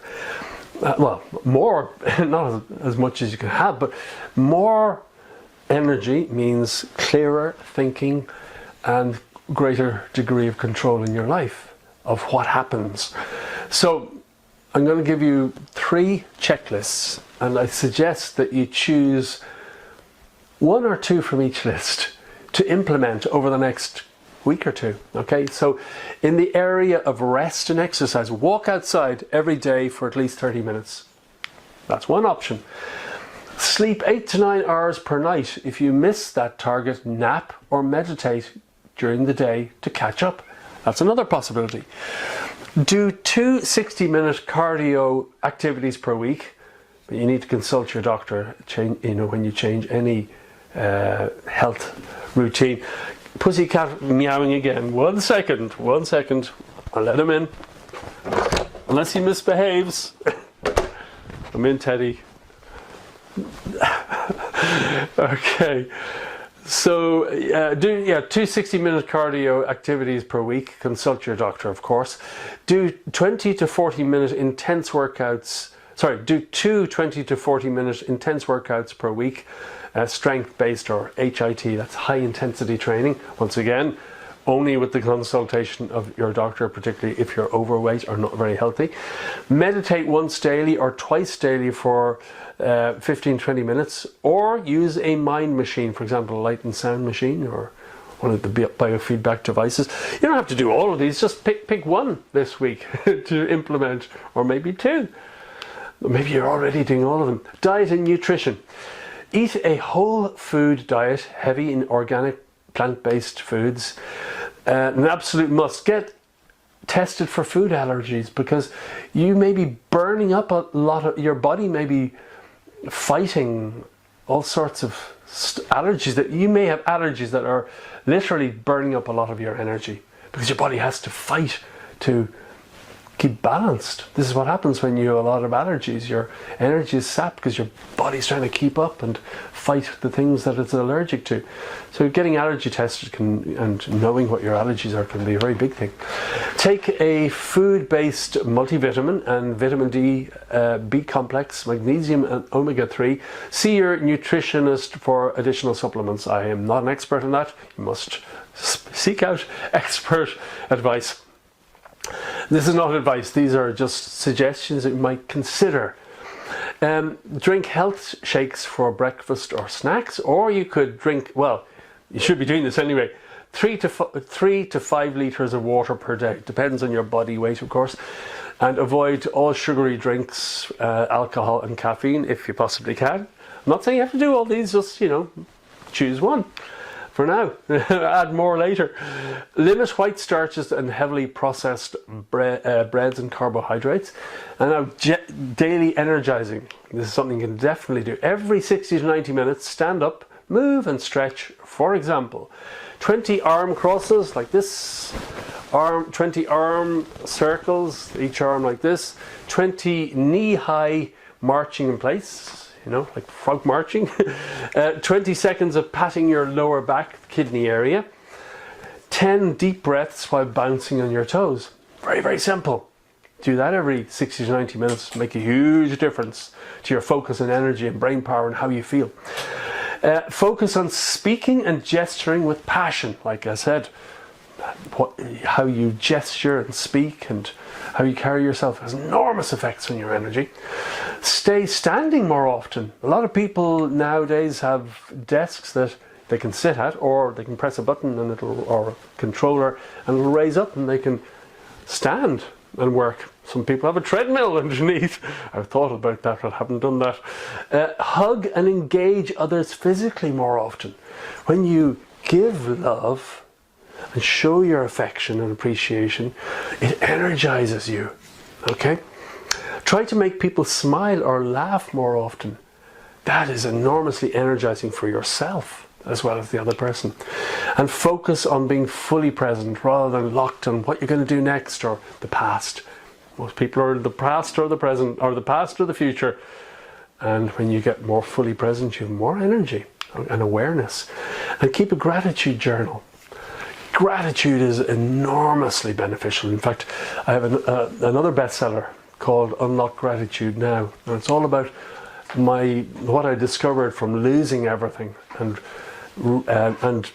Well, more, not as much as you can have, but more energy means clearer thinking and greater degree of control in your life of what happens. So I'm going to give you 3 checklists, and I suggest that you choose 1 or 2 from each list to implement over the next week or 2. Okay, so in the area of rest and exercise, walk outside every day for at least 30 minutes. That's one option. Sleep 8 to 9 hours per night. If you miss that target, nap or meditate during the day to catch up. That's another possibility. Do 2 60-minute cardio activities per week, but you need to consult your doctor when you change any health routine. Pussycat meowing again. 1 second. I'll let him in. Unless he misbehaves. I'm in, Teddy. Okay. So do 2 60-minute cardio activities per week. Consult your doctor, of course. Do 20 to 40-minute intense workouts. Do 2 20 to 40-minute intense workouts per week. Strength-based or HIT, that's high intensity training. Once again, only with the consultation of your doctor, particularly if you're overweight or not very healthy. Meditate once daily or twice daily for 15-20 minutes, or use a mind machine, for example, a light and sound machine or one of the biofeedback devices. You don't have to do all of these, just pick one this week to implement, or maybe 2. Maybe you're already doing all of them. Diet and nutrition. Eat a whole food diet, heavy in organic plant-based foods. An absolute must. Get tested for food allergies, because you may be burning up a lot of your body, may be fighting all sorts of allergies. That you may have allergies that are literally burning up a lot of your energy, because your body has to fight to keep balanced. This is what happens when you have a lot of allergies. Your energy is sapped because your body's trying to keep up and fight the things that it's allergic to. So getting allergy tested and knowing what your allergies are can be a very big thing. Take a food-based multivitamin and vitamin D, B complex, magnesium and omega-3. See your nutritionist for additional supplements. I am not an expert in that. You must seek out expert advice. This is not advice, these are just suggestions that you might consider. Drink health shakes for breakfast or snacks, or you could drink, well, you should be doing this anyway, 3 to 5 litres of water per day. Depends on your body weight, of course. And avoid all sugary drinks, alcohol and caffeine if you possibly can. I'm not saying you have to do all these, just, choose one. For now, add more later. Limit white starches and heavily processed breads and carbohydrates. And now daily energizing. This is something you can definitely do. Every 60 to 90 minutes, stand up, move and stretch. For example, 20 arm crosses like this, 20 arm circles, each arm like this, 20 knee-high marching in place. Like frog marching. 20 seconds of patting your lower back, kidney area. 10 deep breaths while bouncing on your toes. Very, very simple. Do that every 60 to 90 minutes. Make a huge difference to your focus and energy and brain power and how you feel. Focus on speaking and gesturing with passion. Like I said, how you gesture and speak and how you carry yourself has enormous effects on your energy. Stay standing more often. A lot of people nowadays have desks that they can sit at, or they can press a button and or a controller and it'll raise up and they can stand and work. Some people have a treadmill underneath. I've thought about that, but haven't done that. Hug and engage others physically more often. When you give love and show your affection and appreciation, it energizes you. Okay? Try to make people smile or laugh more often. That is enormously energizing for yourself as well as the other person. And focus on being fully present rather than locked on what you're going to do next or the past. Most people are the past or the present, or the past or the future. And when you get more fully present, you have more energy and awareness. And keep a gratitude journal. Gratitude is enormously beneficial. In fact, I have another bestseller called Unlock Gratitude Now. And it's all about what I discovered from losing everything and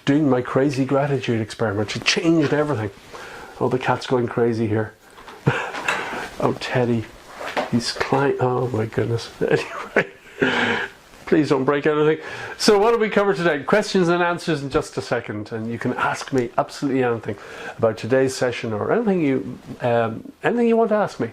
doing my crazy gratitude experiment. It changed everything. Oh, the cat's going crazy here. Oh, Teddy. He's climbing. Oh, my goodness. Anyway. Please don't break anything. So what did we cover today? Questions and answers in just a second, and you can ask me absolutely anything about today's session or anything you want to ask me,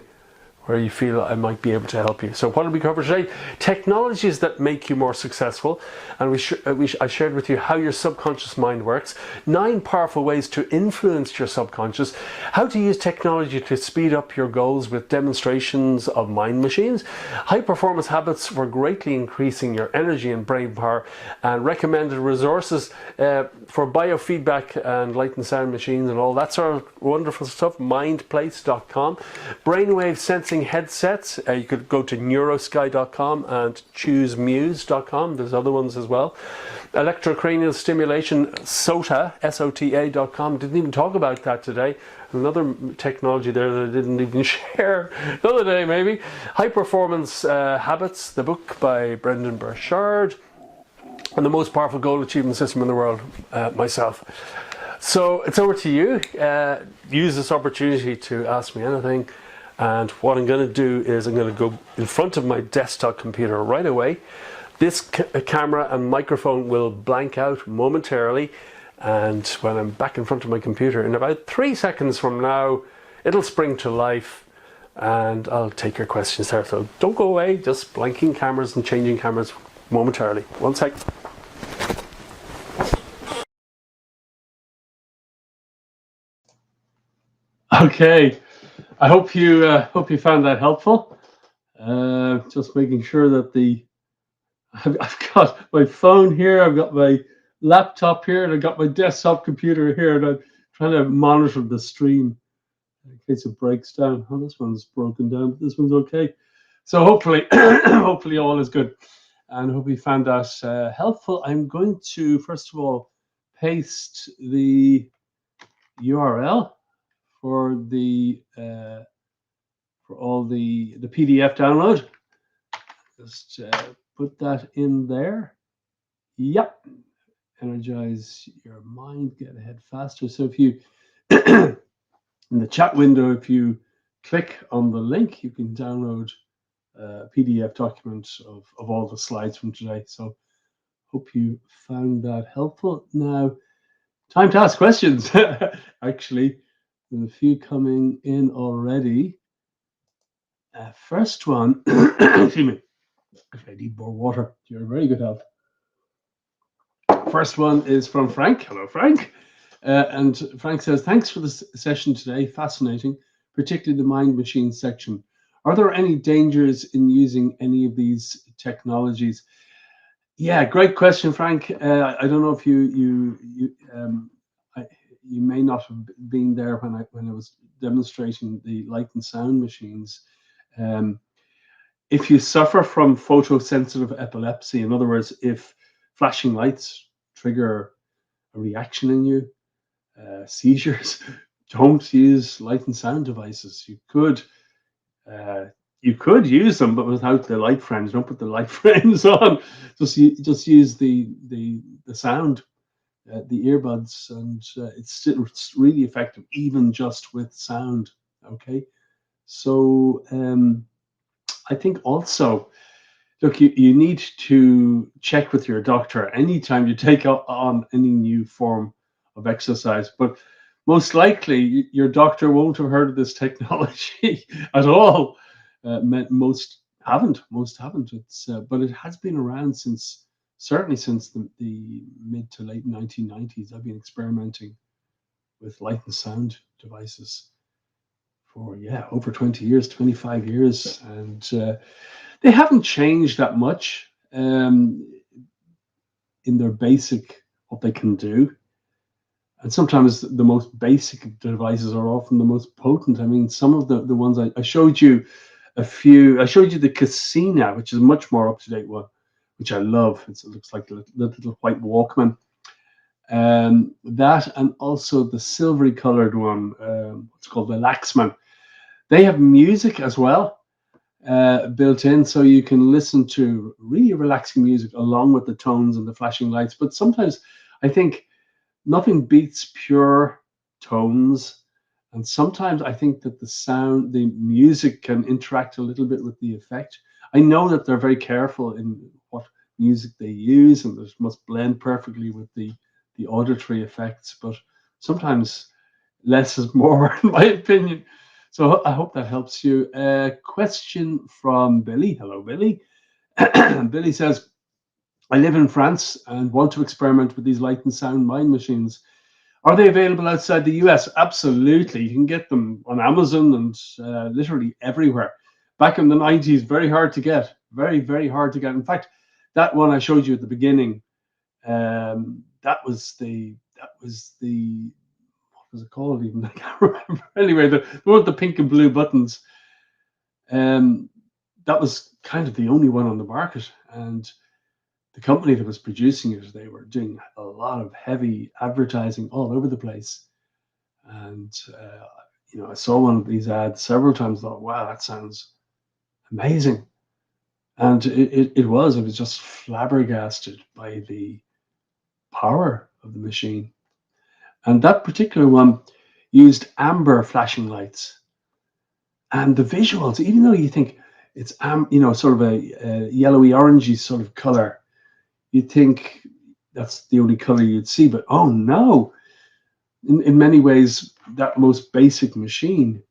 where you feel I might be able to help you. So what did we cover today? Technologies that make you more successful. And I shared with you how your subconscious mind works. 9 powerful ways to influence your subconscious. How to use technology to speed up your goals with demonstrations of mind machines. High performance habits for greatly increasing your energy and brain power. And recommended resources for biofeedback and light and sound machines and all that sort of wonderful stuff. Mindplace.com. Brainwave sensing headsets. You could go to neurosky.com and choosemuse.com. There's other ones as well. Electrocranial stimulation, SOTA, SOTA.com. Didn't even talk about that today. Another technology there that I didn't even share the other day, maybe. High Performance Habits, the book by Brendan Burchard. And the most powerful goal achievement system in the world, myself. So it's over to you. Use this opportunity to ask me anything. And what I'm going to do is I'm going to go in front of my desktop computer right away. This camera and microphone will blank out momentarily. And when I'm back in front of my computer, in about 3 seconds from now, it'll spring to life. And I'll take your questions there. So don't go away, just blanking cameras and changing cameras momentarily. 1 sec. Okay, I hope you found that helpful. Just making sure that I've got my phone here, I've got my laptop here, and I've got my desktop computer here, and I'm trying to monitor the stream in case it breaks down. Oh, this one's broken down, but this one's okay. So hopefully, hopefully all is good, and hope you found that helpful. I'm going to first of all paste the URL for all the PDF download. Just put that in there. Yep. Energize your mind, get ahead faster. So if you in the chat window, if you click on the link, you can download a PDF document of all the slides from today. So hope you found that helpful. Now, time to ask questions. Actually, there's a few coming in already. First one, excuse me, if I need more water, you're in very good health. First one is from Frank. Hello, Frank. And Frank says, thanks for the session today. Fascinating, particularly the mind machine section. Are there any dangers in using any of these technologies? Yeah, great question, Frank. I don't know if you may not have been there when I was demonstrating the light and sound machines. If you suffer from photosensitive epilepsy, in other words, if flashing lights trigger a reaction in you, seizures, don't use light and sound devices. You could use them, but without the light frames. Don't put the light frames on. Just use the sound, the earbuds, and it's really effective, even just with sound. Okay, so I think also, look, you need to check with your doctor anytime you take on any new form of exercise. But most likely, your doctor won't have heard of this technology at all. Most haven't. But it has been around certainly since the mid to late 1990s. I've been experimenting with light and sound devices for over 20 years, 25 years, and they haven't changed that much in their basic, what they can do. And sometimes the most basic devices are often the most potent. I mean, some of the ones I showed you a few, I showed you the Casina, which is a much more up-to-date one, which I love. It looks like a little white Walkman. That, and also the silvery colored one, what's called the Laxman. They have music as well, built in, so you can listen to really relaxing music along with the tones and the flashing lights. But sometimes I think nothing beats pure tones, and sometimes I think that the music can interact a little bit with the effect. I know that they're very careful in what music they use, and it must blend perfectly with the auditory effects, but sometimes less is more, in my opinion. So I hope that helps you. Question from Billy. Hello, Billy. Billy says, I live in France and want to experiment with these light and sound mind machines. Are they available outside the US? Absolutely. You can get them on Amazon and literally everywhere. Back in the 90s, very hard to get. Very, very hard to get. In fact, that one I showed you at the beginning, that was the what was it called even? I can't remember. Anyway, the one with the pink and blue buttons. That was kind of the only one on the market. And the company that was producing it, they were doing a lot of heavy advertising all over the place. And, I saw one of these ads several times, thought, wow, that sounds amazing. And it was just flabbergasted by the power of the machine. And that particular one used amber flashing lights. And the visuals, even though you think it's, sort of a yellowy orangey sort of color, you'd think that's the only color you'd see. But oh no, in many ways, that most basic machine,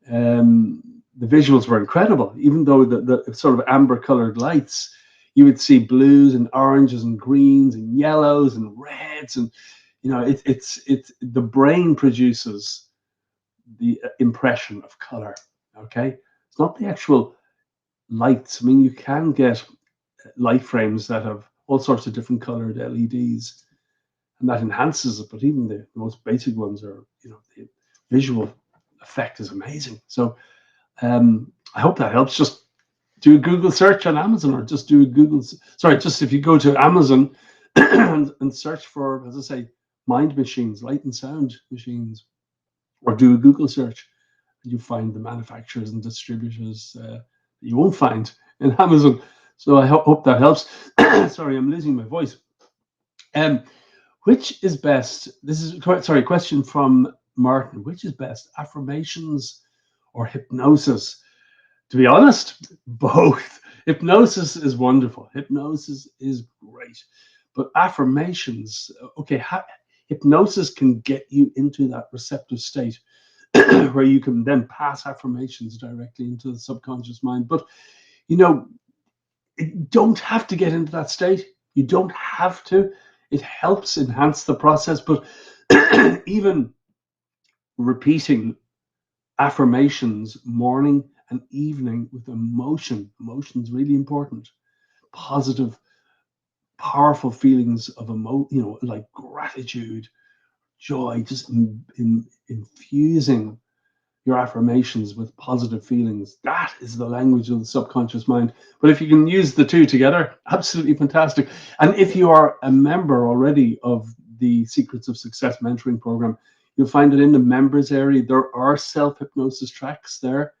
the visuals were incredible. Even though the sort of amber colored lights, you would see blues and oranges and greens and yellows and reds, and it's the brain produces the impression of color. Okay, it's not the actual lights. I mean, you can get light frames that have all sorts of different colored LEDs, and that enhances it. But even the most basic ones are, the visual effect is amazing. So I hope that helps. Just do a Google search on Amazon, or just do a Google. Just if you go to Amazon and search for, as I say, mind machines, light and sound machines, or do a Google search, and you find the manufacturers and distributors that you won't find in Amazon. So I hope that helps. Sorry, I'm losing my voice. Which is best? This is a question from Martin. Which is best, affirmations or hypnosis? To be honest, both. Hypnosis is wonderful. Hypnosis is great. But affirmations, okay, hypnosis can get you into that receptive state where you can then pass affirmations directly into the subconscious mind. But, you don't have to get into that state. You don't have to. It helps enhance the process. But even repeating affirmations morning and evening with emotion is really important. Positive, powerful feelings of like gratitude, joy, just infusing your affirmations with positive feelings. That is the language of the subconscious mind. But if you can use the two together, absolutely fantastic. And if you are a member already of the Secrets of Success mentoring program, you'll find that in the members area, there are self-hypnosis tracks there.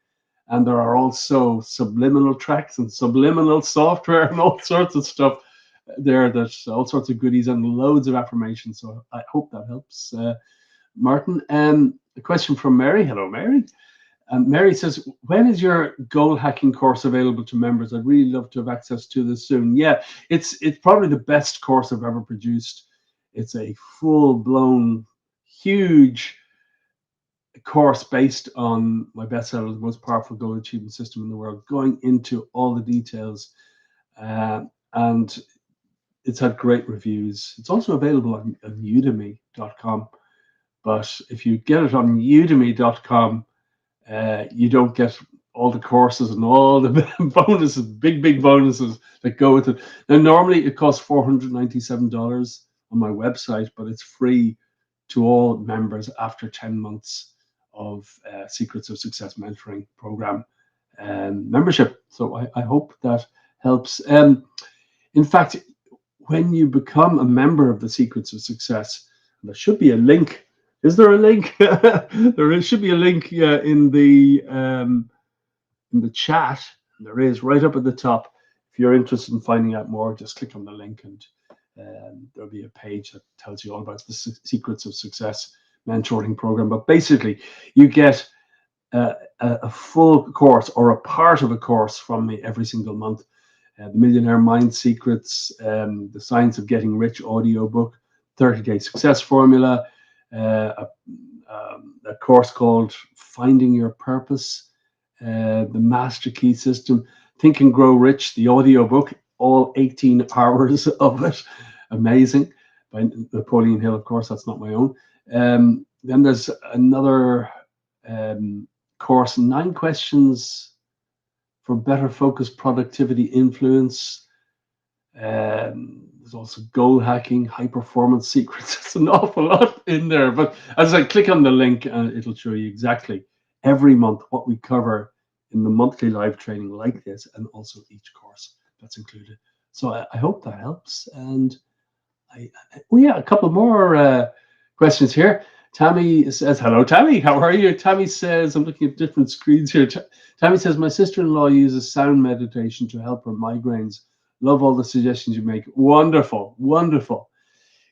And there are also subliminal tracks and subliminal software and all sorts of stuff there. There's all sorts of goodies and loads of affirmations. So I hope that helps, Martin. A question from Mary. Hello, Mary. Mary says, when is your goal hacking course available to members? I'd really love to have access to this soon. Yeah, it's probably the best course I've ever produced. It's a full-blown, huge course based on my bestseller, The Most Powerful Goal Achievement System in the World, going into all the details. And it's had great reviews. It's also available on udemy.com. But if you get it on udemy.com, you don't get all the courses and all the bonuses, big bonuses that go with it. Now, normally it costs $497 on my website, but it's free to all members after 10 months of Secrets of Success mentoring program membership. So I hope that helps. In fact, when you become a member of the Secrets of Success, there should be a link. Is there a link? There should be a link in the chat. There is, right up at the top. If you're interested in finding out more, just click on the link, and there'll be a page that tells you all about the Secrets of Success mentoring program. But basically, you get a full course or a part of a course from me every single month. The Millionaire Mind Secrets, the Science of Getting Rich audiobook, 30-Day Success Formula, a a course called Finding Your Purpose, the Master Key System, Think and Grow Rich, the audiobook, all 18 hours of it. Amazing. By Napoleon Hill, of course, that's not my own. Then there's another course, 9 questions for better focus, productivity, influence. There's also goal hacking, high performance secrets. It's an awful lot in there. But as I click on the link, it'll show you exactly every month what we cover in the monthly live training like this, and also each course that's included. So I hope that helps. And a couple more questions here. Tammy says, hello, Tammy. How are you? Tammy says, I'm looking at different screens here. Tammy says, my sister-in-law uses sound meditation to help her migraines. Love all the suggestions you make. Wonderful, wonderful.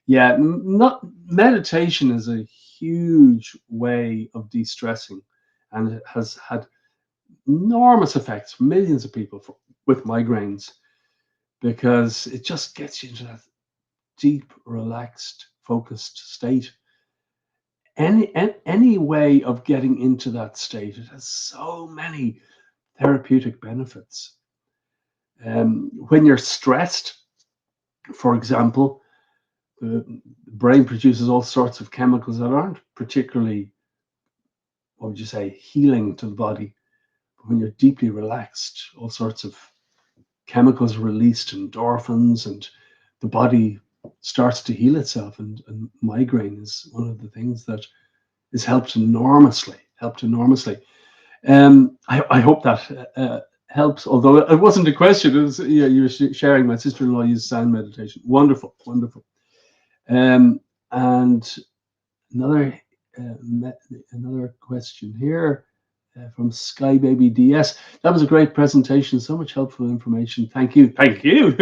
Yeah, meditation is a huge way of de-stressing, and it has had enormous effects for millions of people with migraines, because it just gets you into that deep, relaxed, focused state. Any way of getting into that state, it has so many therapeutic benefits. When you're stressed, for example, the brain produces all sorts of chemicals that aren't particularly, what would you say, healing to the body. But when you're deeply relaxed, all sorts of chemicals are released, endorphins, and the body starts to heal itself. And migraine is one of the things that is helped enormously. I hope that helps, although it wasn't a question. It was, you were sharing my sister-in-law used sound meditation. Wonderful, wonderful. And another question here from Sky Baby DS. That was a great presentation. So much helpful information. Thank you. Thank you.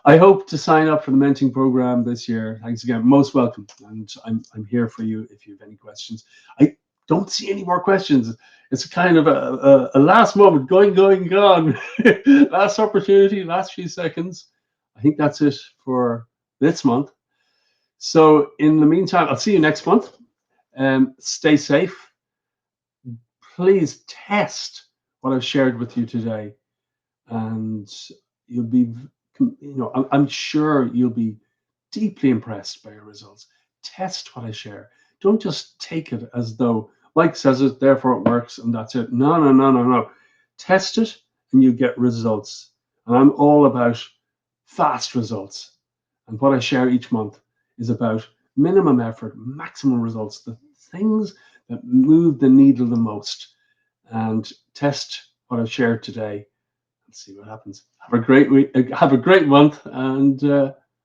I hope to sign up for the mentoring program this year. Thanks again. Most welcome. And I'm here for you if you have any questions. I don't see any more questions. It's a kind of a last moment, gone. Last opportunity, last few seconds. I think that's it for this month. So in the meantime, I'll see you next month. Stay safe. Please test what I've shared with you today, and you'll be, I'm sure you'll be deeply impressed by your results. Test what I share. Don't just take it as though Mike says it, therefore it works, and that's it. No. Test it, and you get results. And I'm all about fast results. And what I share each month is about minimum effort, maximum results, the things that move the needle the most. And test what I've shared today and see what happens. Have a great week. Have a great month, and